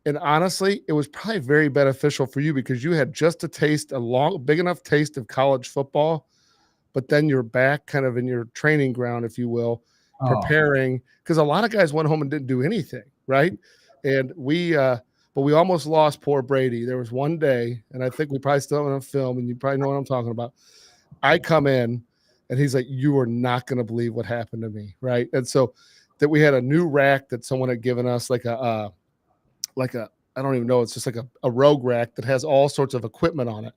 and honestly, it was probably very beneficial for you because you had just a big enough taste of college football, but then you're back kind of in your training ground, if you will, preparing, because a lot of guys went home and didn't do anything, right? And but we almost lost poor Brady. There was one day, and I think we probably still have it on film, and you probably know what I'm talking about. I come in, and he's like, "You are not going to believe what happened to me," right? And so that we had a new rack that someone had given us, like a I don't even know, it's just like a rogue rack that has all sorts of equipment on it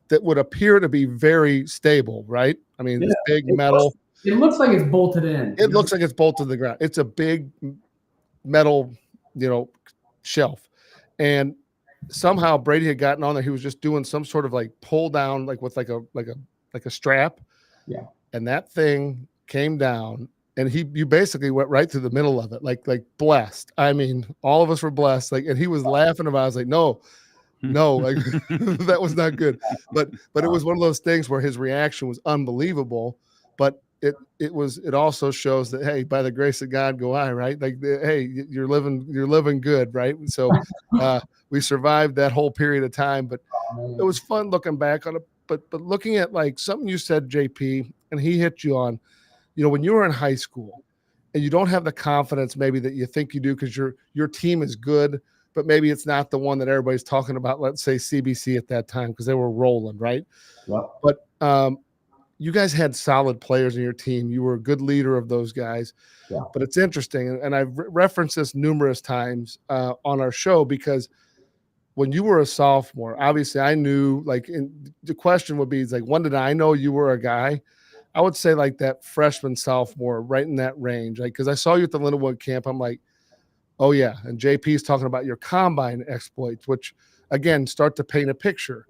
that would appear to be very stable, right? I mean, it's big metal. It looks like it's bolted in. It looks like it's bolted to the ground. It's a big metal, shelf. And somehow Brady had gotten on there. He was just doing some sort of like pull down, like with like a strap. Yeah. And that thing came down, and you basically went right through the middle of it, like blessed. I mean, all of us were blessed. Like, and he was laughing about it. I was like, no, like that was not good. But it was one of those things where his reaction was unbelievable. But it also shows that, hey, by the grace of God go I, right? Like, hey, you're living good, right? So we survived that whole period of time, but it was fun looking back on it. But looking at like something you said, JP, and he hit you on, when you were in high school and you don't have the confidence maybe that you think you do because your team is good, but maybe it's not the one that everybody's talking about, let's say CBC at that time, because they were rolling, right? Yeah. But you guys had solid players in your team. You were a good leader of those guys. Yeah. But it's interesting, and I've referenced this numerous times on our show, because when you were a sophomore, obviously I knew, the question would be, like, when did I know you were a guy? I would say like that freshman, sophomore, right in that range. Like, because I saw you at the Lindenwood camp, I'm like, oh yeah. And JP's talking about your combine exploits, which again start to paint a picture.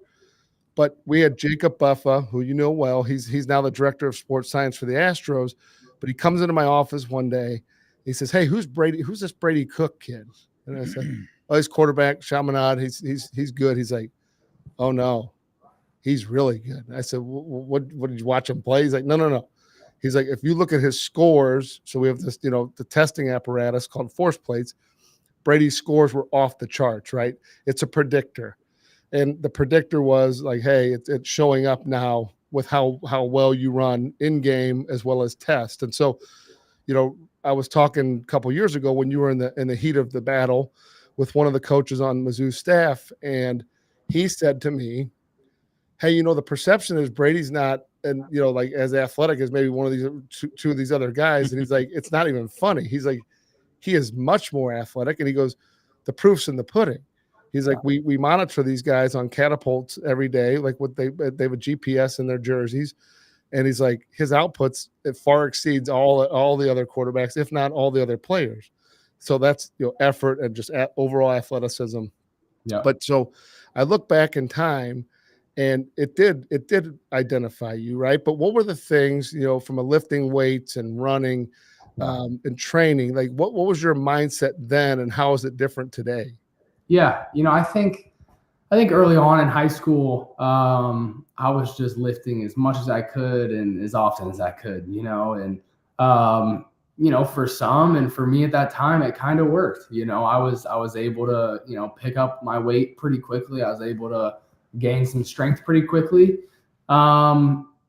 But we had Jacob Buffa, who you know well. He's now the director of sports science for the Astros. But he comes into my office one day. He says, "Hey, who's Brady? Who's this Brady Cook kid?" And I said, "Oh, he's quarterback, Chaminade. He's good." He's like, "Oh no, he's really good." I said, "What did you watch him play?" He's like, No. He's like, if you look at his scores, so we have this, the testing apparatus called force plates. Brady's scores were off the charts, right? It's a predictor. And the predictor was like, hey, it's showing up now with how well you run in game as well as test. And so, I was talking a couple years ago when you were in the heat of the battle with one of the coaches on Mizzou's staff, and he said to me, hey, the perception is Brady's not, and like as athletic as maybe one of these two of these other guys. And he's like, it's not even funny. He's like, he is much more athletic. And he goes, the proof's in the pudding. He's like, we monitor these guys on catapults every day, like what they have a GPS in their jerseys. And he's like, his outputs, it far exceeds all the other quarterbacks, if not all the other players. So that's effort and just overall athleticism. Yeah. But so I look back in time, and it did identify you, right? But what were the things, from a lifting weights and running and training, like what was your mindset then, and how is it different today? Yeah, I think early on in high school, I was just lifting as much as I could and as often as I could, and for some, and for me at that time, it kind of worked. I was able to, pick up my weight pretty quickly. I was able to gain some strength pretty quickly.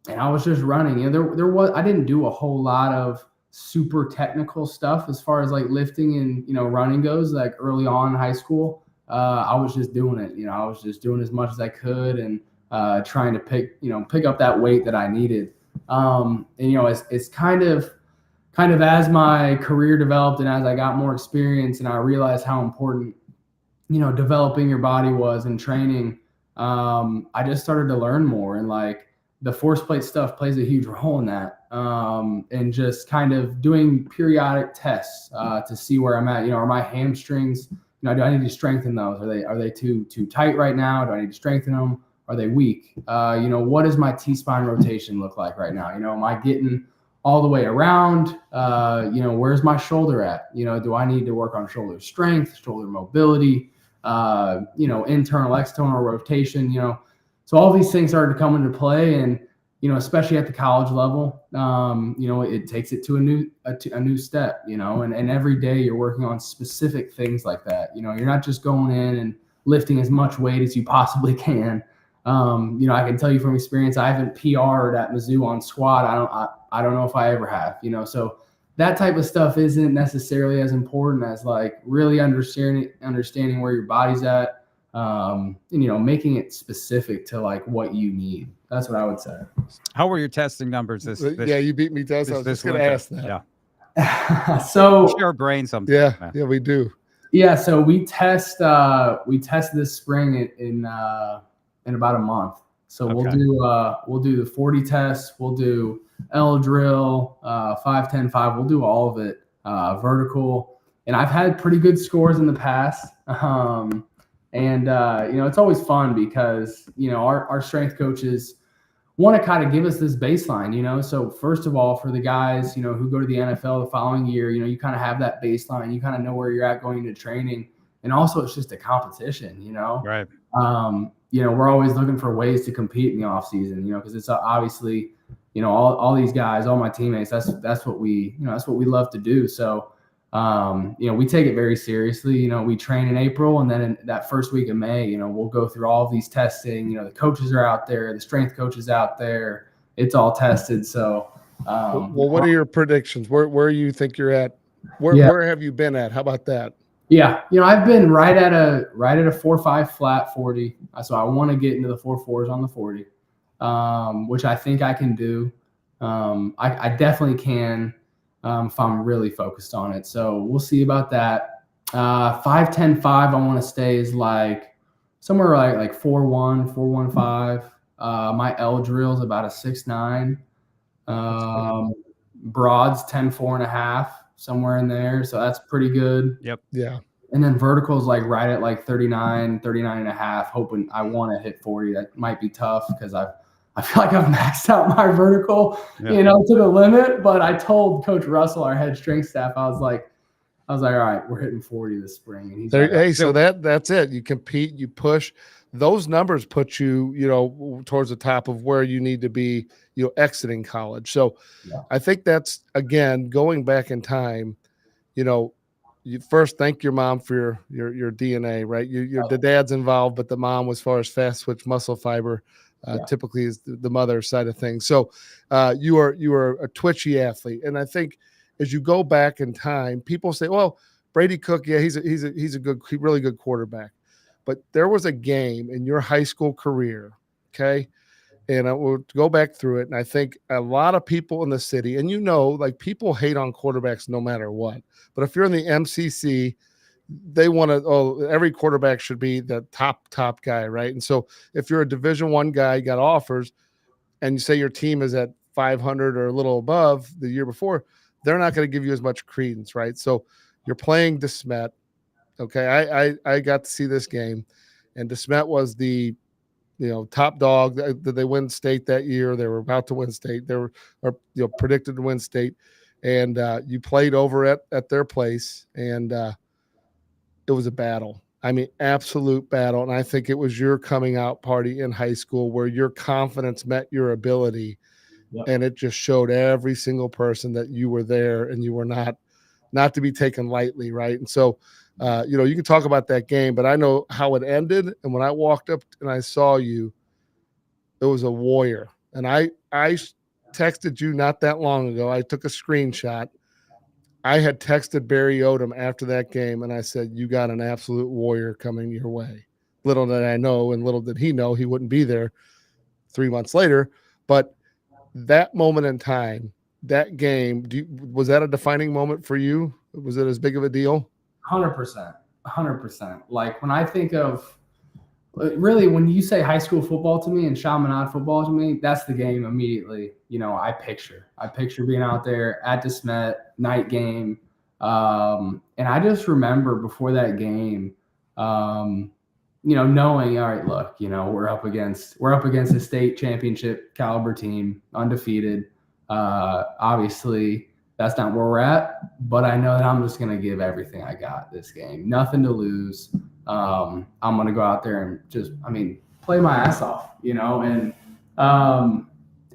and I was just running. You know, I didn't do a whole lot of super technical stuff as far as like lifting and, you know, running goes. Like early on in high school, I was just doing it. You know, I was just doing as much as I could and trying to pick up that weight that I needed. And you know, it's kind of as my career developed and as I got more experience and I realized how important, you know, developing your body was and training, I just started to learn more, and like the force plate stuff plays a huge role in that. And just kind of doing periodic tests to see where I'm at. You know, are my hamstrings, you know, do I need to strengthen those? Are they too tight right now? Do I need to strengthen them? Are they weak? You know, what does my T-spine rotation look like right now? You know, am I getting all the way around? You know, where's my shoulder at? You know, do I need to work on shoulder strength, shoulder mobility, you know, internal, external rotation, you know? So all these things started to come into play, and, you know, especially at the college level, you know, it takes it to a new step, you know, and every day you're working on specific things like that. You know, you're not just going in and lifting as much weight as you possibly can. You know, I can tell you from experience, I haven't PR'd at Mizzou on squat. I don't know if I ever have, you know, so that type of stuff isn't necessarily as important as like really understanding where your body's at, and, you know, making it specific to like what you need. That's what I would say. How were your testing numbers this Yeah, you beat me, Tess. I was just going to winter? ask that. Yeah. So Share a brain sometimes. Yeah, we do. Yeah, so we test this spring in about a month. So Okay. we'll do the 40 tests, we'll do L drill, 5, 10, 5. We'll do all of it, vertical. And I've had pretty good scores in the past. And you know, it's always fun because, you know, our strength coaches want to kind of give us this baseline, you know. So first of all, for the guys, you know, who go to the NFL the following year, you know, you kind of have that baseline, you kind of know where you're at going into training. And also it's just a competition, you know. Right. You know, we're always looking for ways to compete in the off season, you know, because it's obviously, you know, all these guys, all my teammates, that's what we love to do. So, you know, we take it very seriously. You know, we train in April, and then in that first week of May, you know, we'll go through all of these testing. You know, the coaches are out there, the strength coaches out there. It's all tested. So, Well, what are your predictions? Where you think you're at? Where have you been at? How about that? Yeah, you know, I've been right at a 4.5 flat 40. So I want to get into the 4.4s on the 40, which I think I can do. I definitely can if I'm really focused on it. So we'll see about that. 5, 10, 5, I want to stay is like somewhere like 4.1, 4.15. My L drill is about a 6.9. Broad's 10, 4.5. Somewhere in there. So that's pretty good. Yep. Yeah. And then verticals like right at like 39 and a half, hoping I want to hit 40. That might be tough because I feel like I've maxed out my vertical, you know, to the limit. But I told Coach Russell, our head strength staff, I was like, all right, we're hitting 40 this spring. And he's there, like, hey, so that's it. You compete, you push. Those numbers put you, you know, towards the top of where you need to be, you know, exiting college. So I think that's, again, going back in time, you know, you first thank your mom for your DNA, right? The dad's involved, but the mom, as far as fast twitch muscle fiber, typically is the mother side of things. So you are a twitchy athlete. And I think as you go back in time, people say, well, Brady Cook, yeah, he's a really good quarterback. But there was a game in your high school career, okay? And I will go back through it. And I think a lot of people in the city, and you know, like people hate on quarterbacks no matter what. But if you're in the MCC, they want to, every quarterback should be the top guy, right? And so if you're a Division I guy, you got offers, and you say your team is at 500 or a little above the year before, they're not going to give you as much credence, right? So you're playing DeSmet. Okay, I got to see this game, and DeSmet was the, you know, top dog. Did they win state that year? They were about to win state. They were, you know, predicted to win state, and you played over at their place, and it was a battle. I mean, absolute battle. And I think it was your coming out party in high school where your confidence met your ability, and it just showed every single person that you were there and you were not to be taken lightly, right? And so, you know, you can talk about that game, but I know how it ended. And when I walked up and I saw you, it was a warrior. And I texted you not that long ago. I took a screenshot. I had texted Barry Odom after that game, and I said, you got an absolute warrior coming your way. Little did I know, and little did he know, he wouldn't be there 3 months later. But that moment in time, that game, was that a defining moment for you? Was it as big of a deal? 100%. 100%. Like, when I think of, really, when you say high school football to me and Chaminade football to me, that's the game immediately, I picture. I picture being out there at DeSmet, night game. And I just remember before that game, knowing, all right, look, we're up against a state championship caliber team, undefeated. Obviously, that's not where we're at, but I know that I'm just going to give everything I got this game. Nothing to lose. I'm going to go out there and just, play my ass off,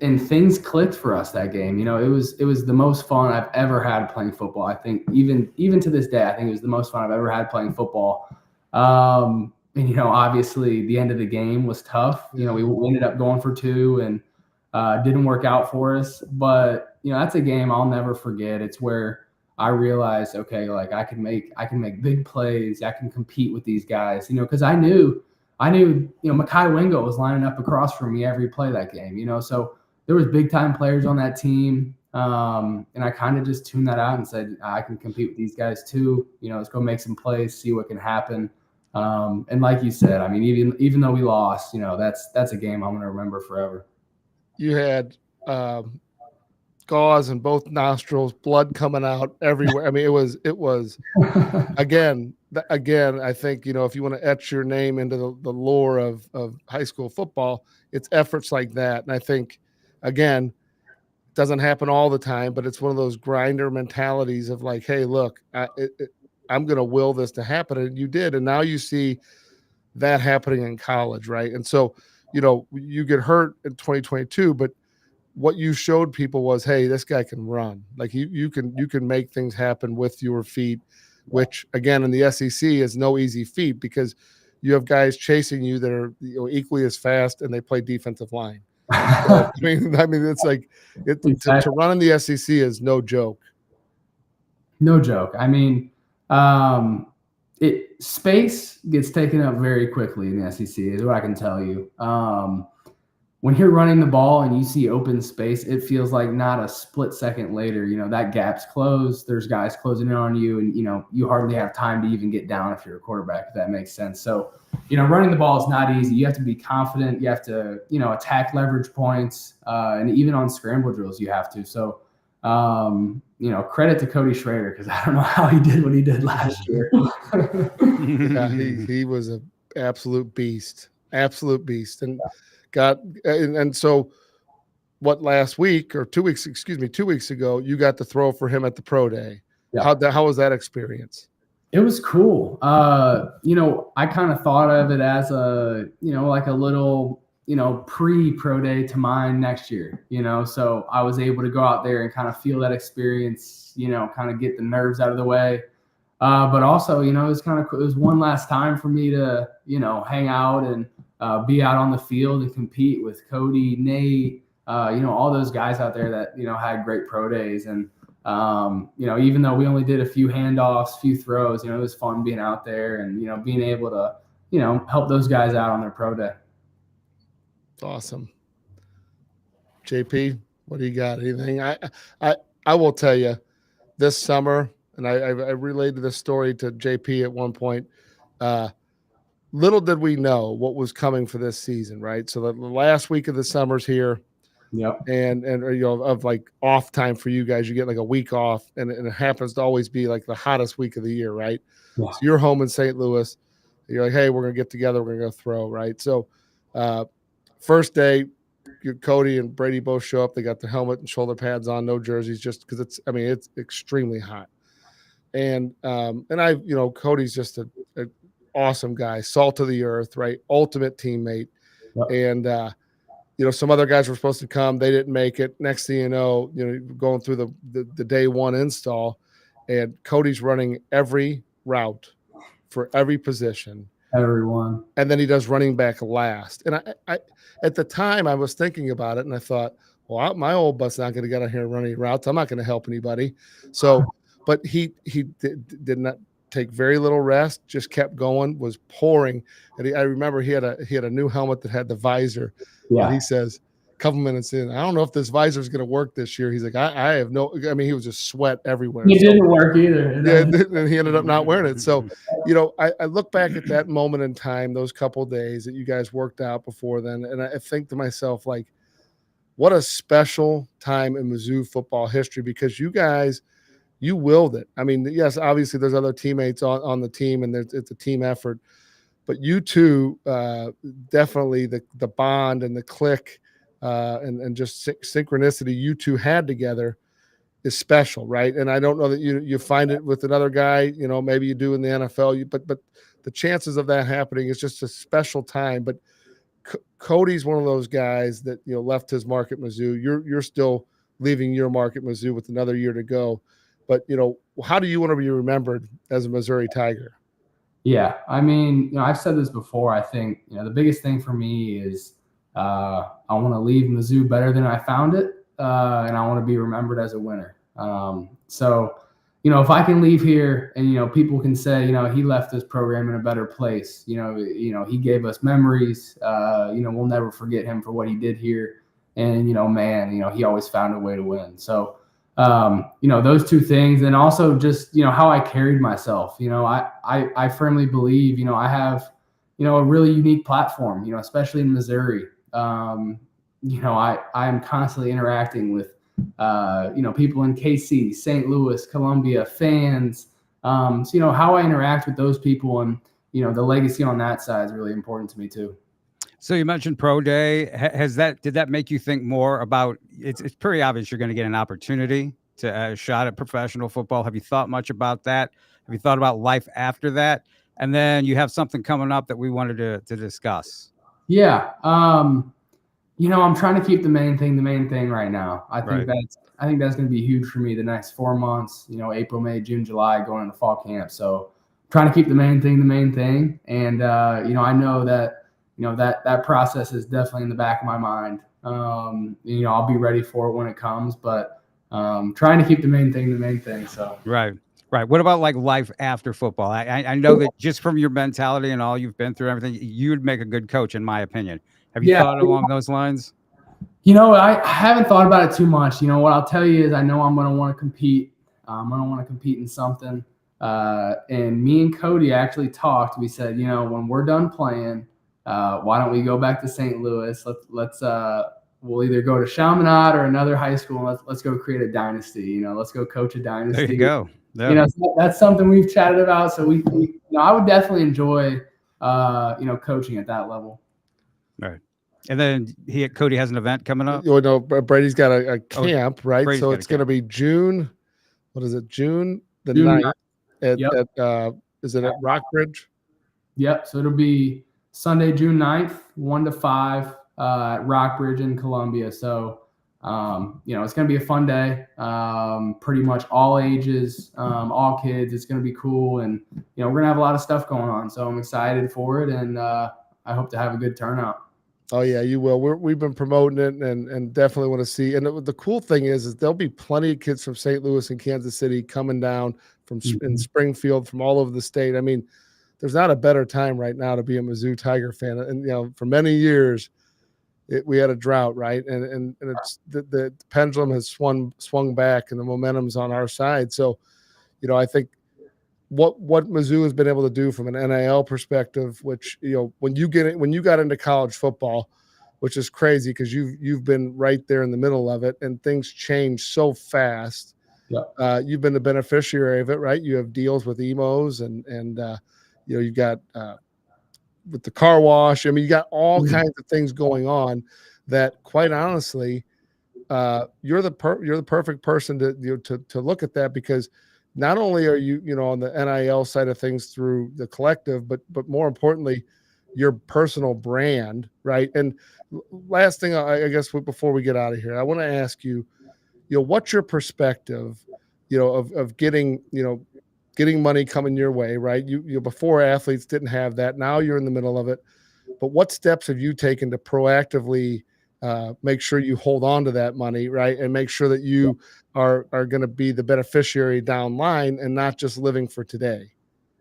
and things clicked for us that game. It was the most fun I've ever had playing football. I think even to this day, I think it was the most fun I've ever had playing football. And, obviously the end of the game was tough. We ended up going for 2 and didn't work out for us. But, that's a game I'll never forget. It's where I realized, okay, like I can make big plays. I can compete with these guys, because I knew, Makai Wingo was lining up across from me every play that game, so there was big time players on that team. And I kind of just tuned that out and said, I can compete with these guys too. Let's go make some plays, see what can happen. And like you said, even though we lost, that's a game I'm going to remember forever. You had gauze in both nostrils, blood coming out everywhere. It was again, I think, if you want to etch your name into the lore of high school football, it's efforts like that. And I think, again, it doesn't happen all the time, but it's one of those grinder mentalities of like, hey, look, I'm going to will this to happen. And you did. And now you see that happening in college, right? And so, you get hurt in 2022, but what you showed people was, hey, this guy can run. Like you can make things happen with your feet, which again in the SEC is no easy feat because you have guys chasing you that are equally as fast and they play defensive line. So, it's like to run in the SEC is no joke. No joke. Space gets taken up very quickly in the SEC is what I can tell you. When you're running the ball and you see open space, it feels like not a split second later, that gap's closed. There's guys closing in on you, and you hardly have time to even get down if you're a quarterback, if that makes sense. So, running the ball is not easy. You have to be confident. You have to, attack leverage points, and even on scramble drills, you have to. So, credit to Cody Schrader because I don't know how he did what he did last year. Yeah, he was an absolute beast, and and so what last week or 2 weeks, 2 weeks ago, you got to throw for him at the pro day. Yeah. How was that experience? It was cool. I kind of thought of it as a, like a little, pre-pro day to mine next year, so I was able to go out there and kind of feel that experience, kind of get the nerves out of the way. But also, it was kind of, it was one last time for me to, hang out and be out on the field and compete with Cody, Nate, all those guys out there that, had great pro days. And, even though we only did a few handoffs, few throws, it was fun being out there and, being able to, help those guys out on their pro day. Awesome. JP, what do you got? Anything? I will tell you this summer, and I related this story to JP at one point. Little did we know what was coming for this season, right? So the last week of the summer's here. Yep. And of like off time for you guys, you get like a week off, and it happens to always be like the hottest week of the year, right? Yeah. So you're home in St. Louis. You're like, hey, we're gonna get together. We're gonna go throw, right? So, first day, Cody and Brady both show up. They got the helmet and shoulder pads on, no jerseys, just because it's extremely hot. And Cody's just an awesome guy, salt of the earth, right? Ultimate teammate. Yep. And some other guys were supposed to come, they didn't make it. Next thing you know, going through the day one install, and Cody's running every route for every position. everyone. And then he does running back last. And I at the time I was thinking about it, and I thought, well, my old butt's not going to get out here running routes. I'm not going to help anybody. So, but he did not take very little rest, just kept going, was pouring. And I remember he had a new helmet that had the visor. Yeah. And he says, a couple minutes in, I don't know if this visor is going to work this year. He's like, I have no, I mean, he was just sweat everywhere. It didn't work either. Yeah, and he ended up not wearing it. So, I look back at that moment in time, those couple of days that you guys worked out before then, and I think to myself, like, what a special time in Mizzou football history, because you guys, you willed it. I mean, yes, obviously there's other teammates on the team, and it's a team effort, but you two, definitely the bond and the click, and just synchronicity you two had together is special, right? And I don't know that you find it with another guy, maybe you do in the NFL, but the chances of that happening is just a special time. But Cody's one of those guys that left his mark at Mizzou. You're still leaving your mark at Mizzou with another year to go. But how do you want to be remembered as a Missouri Tiger? Yeah, I mean, I've said this before. I think the biggest thing for me is I want to leave Mizzou better than I found it, and I want to be remembered as a winner. So if I can leave here and people can say he left this program in a better place. He gave us memories. We'll never forget him for what he did here. And he always found a way to win. So those two things, and also just how I carried myself. I firmly believe I have a really unique platform. Especially in Missouri. I am constantly interacting with people in KC, St. Louis, Columbia, fans. So how I interact with those people and the legacy on that side is really important to me too. So you mentioned Pro Day. Did that make you think more about? It's pretty obvious you're going to get an opportunity to shot at professional football. Have you thought much about that? Have you thought about life after that? And then you have something coming up that we wanted to discuss. Yeah. I'm trying to keep the main thing right now. I think that's going to be huge for me the next 4 months, April, May, June, July, going into fall camp. So trying to keep the main thing. And, I know that, that process is definitely in the back of my mind. I'll be ready for it when it comes, but trying to keep the main thing. So, Right. What about like life after football? I know that just from your mentality and all you've been through, everything, you'd make a good coach, in my opinion. Have you thought along those lines? I haven't thought about it too much. What I'll tell you is I know I'm going to want to compete. I'm going to want to compete in something. And me and Cody actually talked. We said, when we're done playing, why don't we go back to St. Louis? Let's we'll either go to Chaminade or another high school. And let's go create a dynasty. Let's go coach a dynasty. There you go. Yeah. So that's something we've chatted about. So we I would definitely enjoy, coaching at that level. All right. And then Cody has an event coming up. Brady's got a camp, right? Brady's so it's going to be June. What is it? June the 9th. Is it at Rockbridge? Yep. So it'll be Sunday, June 9th, 1 to 5 at Rockbridge in Columbia. So, it's going to be a fun day. Pretty much all ages, all kids. It's going to be cool. And, we're going to have a lot of stuff going on. So I'm excited for it. And I hope to have a good turnout. Oh yeah, you will. We've been promoting it and definitely want to see. And the cool thing is there'll be plenty of kids from St. Louis and Kansas City coming down from in Springfield, from all over the state. I mean, there's not a better time right now to be a Mizzou Tiger fan. And for many years, we had a drought, right? And it's the pendulum has swung back, and the momentum's on our side. So, I think what Mizzou has been able to do from an NIL perspective, which when you got into college football, which is crazy because you've been right there in the middle of it, and things change so fast. Yeah. You've been the beneficiary of it, right? You have deals with emos and you got with the car wash. I mean, you got all kinds of things going on that, quite honestly, you're the perfect person to look at that, because not only are you, on the NIL side of things through the collective, but more importantly, your personal brand, right? And last thing, I guess, before we get out of here, I want to ask you, what's your perspective, of getting, getting money coming your way, right? You before athletes didn't have that. Now you're in the middle of it. But what steps have you taken to proactively make sure you hold on to that money, right? And make sure that you are going to be the beneficiary down line and not just living for today.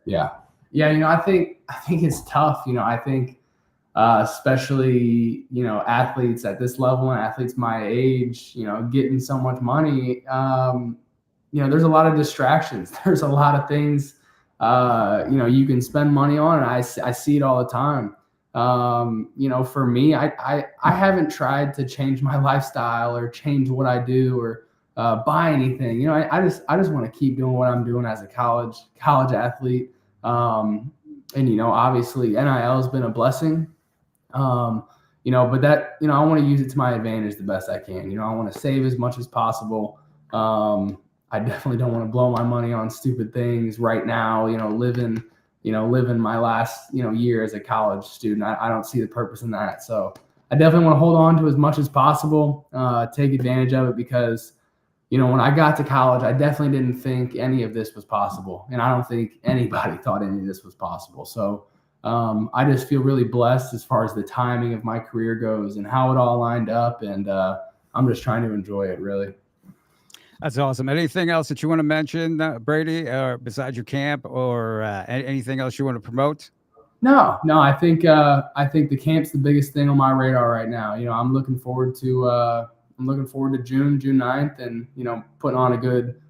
Yeah. Yeah. I think it's tough. I think, especially, athletes at this level and athletes my age, getting so much money, there's a lot of distractions. There's a lot of things, you can spend money on, and I see it all the time. For me, I haven't tried to change my lifestyle or change what I do or buy anything. I just want to keep doing what I'm doing as a college athlete. And obviously NIL has been a blessing. But that, I want to use it to my advantage the best I can. I want to save as much as possible. I definitely don't want to blow my money on stupid things right now, living my last, year as a college student. I don't see the purpose in that. So I definitely want to hold on to as much as possible, take advantage of it, because, when I got to college, I definitely didn't think any of this was possible. And I don't think anybody thought any of this was possible. So I just feel really blessed as far as the timing of my career goes and how it all lined up. And I'm just trying to enjoy it, really. That's awesome. Anything else that you want to mention, Brady, besides your camp, or anything else you want to promote? No, I think the camp's the biggest thing on my radar right now. I'm looking forward to June 9th, and putting on a good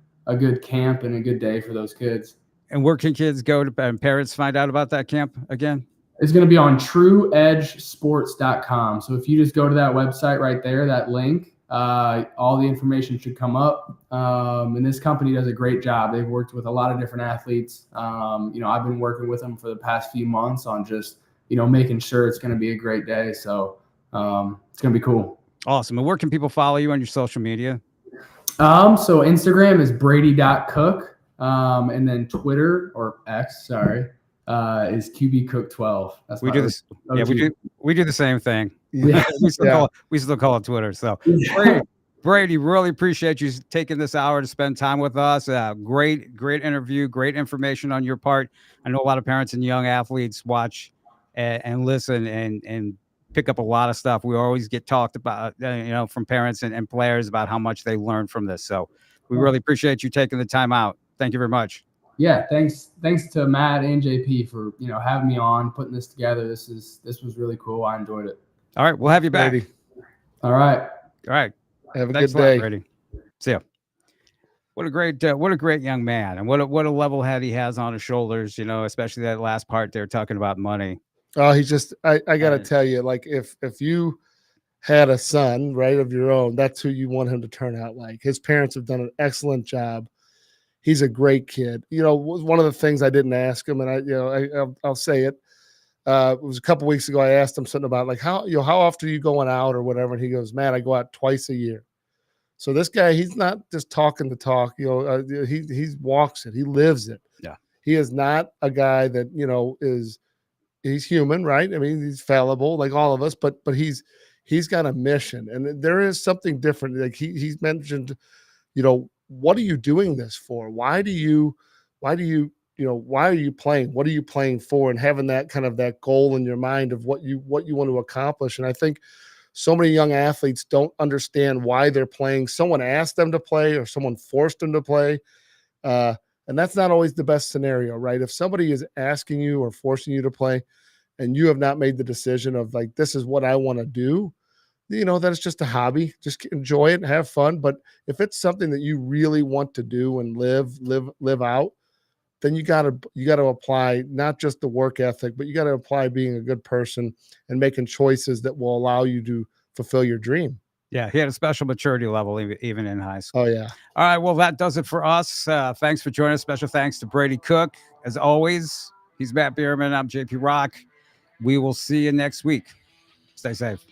camp and a good day for those kids. And where can kids go to, and parents find out about that camp again? It's going to be on TrueEdgeSports.com. So if you just go to that website right there, that link, all the information should come up. And this company does a great job. They've worked with a lot of different athletes. I've been working with them for the past few months on just, making sure it's going to be a great day. So it's going to be cool. Awesome. And where can people follow you on your social media? So Instagram is Brady.Cook. And then Twitter, or X, sorry, is QBCook12. That's we do this. OG. Yeah, we do the same thing. Yeah. we still call it Twitter. So Brady, really appreciate you taking this hour to spend time with us. Great interview, great information on your part. I know a lot of parents and young athletes watch and listen and pick up a lot of stuff. We always get talked about, from parents and players about how much they learn from this. So we really appreciate you taking the time out. Thank you very much. Yeah, thanks to Matt and JP for having me on, putting this together. This was really cool. I enjoyed it. All right, we'll have you back. Brady. All right. Have a good day. Brady. See ya. What a great young man, and what a level head he has on his shoulders. Especially that last part there talking about money. Oh, he's just I got to tell you, like if you had a son, right, of your own, that's who you want him to turn out like. His parents have done an excellent job. He's a great kid. One of the things I didn't ask him, and I'll say it. It was a couple weeks ago. I asked him something about like how often are you going out or whatever, and he goes, "Man, I go out twice a year." So this guy, he's not just talking the talk. He walks it. He lives it. Yeah. He is not a guy that he's human, right? I mean, he's fallible like all of us, but he's got a mission, and there is something different. Like he's mentioned, what are you doing this for? Why are you playing? What are you playing for? And having that kind of that goal in your mind of what you want to accomplish. And I think so many young athletes don't understand why they're playing. Someone asked them to play or someone forced them to play. And that's not always the best scenario, right? If somebody is asking you or forcing you to play and you have not made the decision of like, this is what I want to do, that it's just a hobby. Just enjoy it and have fun. But if it's something that you really want to do and live out, then you got to apply not just the work ethic, but you got to apply being a good person and making choices that will allow you to fulfill your dream. Yeah, he had a special maturity level even in high school. Oh, yeah. All right, well, that does it for us. Thanks for joining us. Special thanks to Brady Cook. As always, he's Matt Bierman. I'm JP Rock. We will see you next week. Stay safe.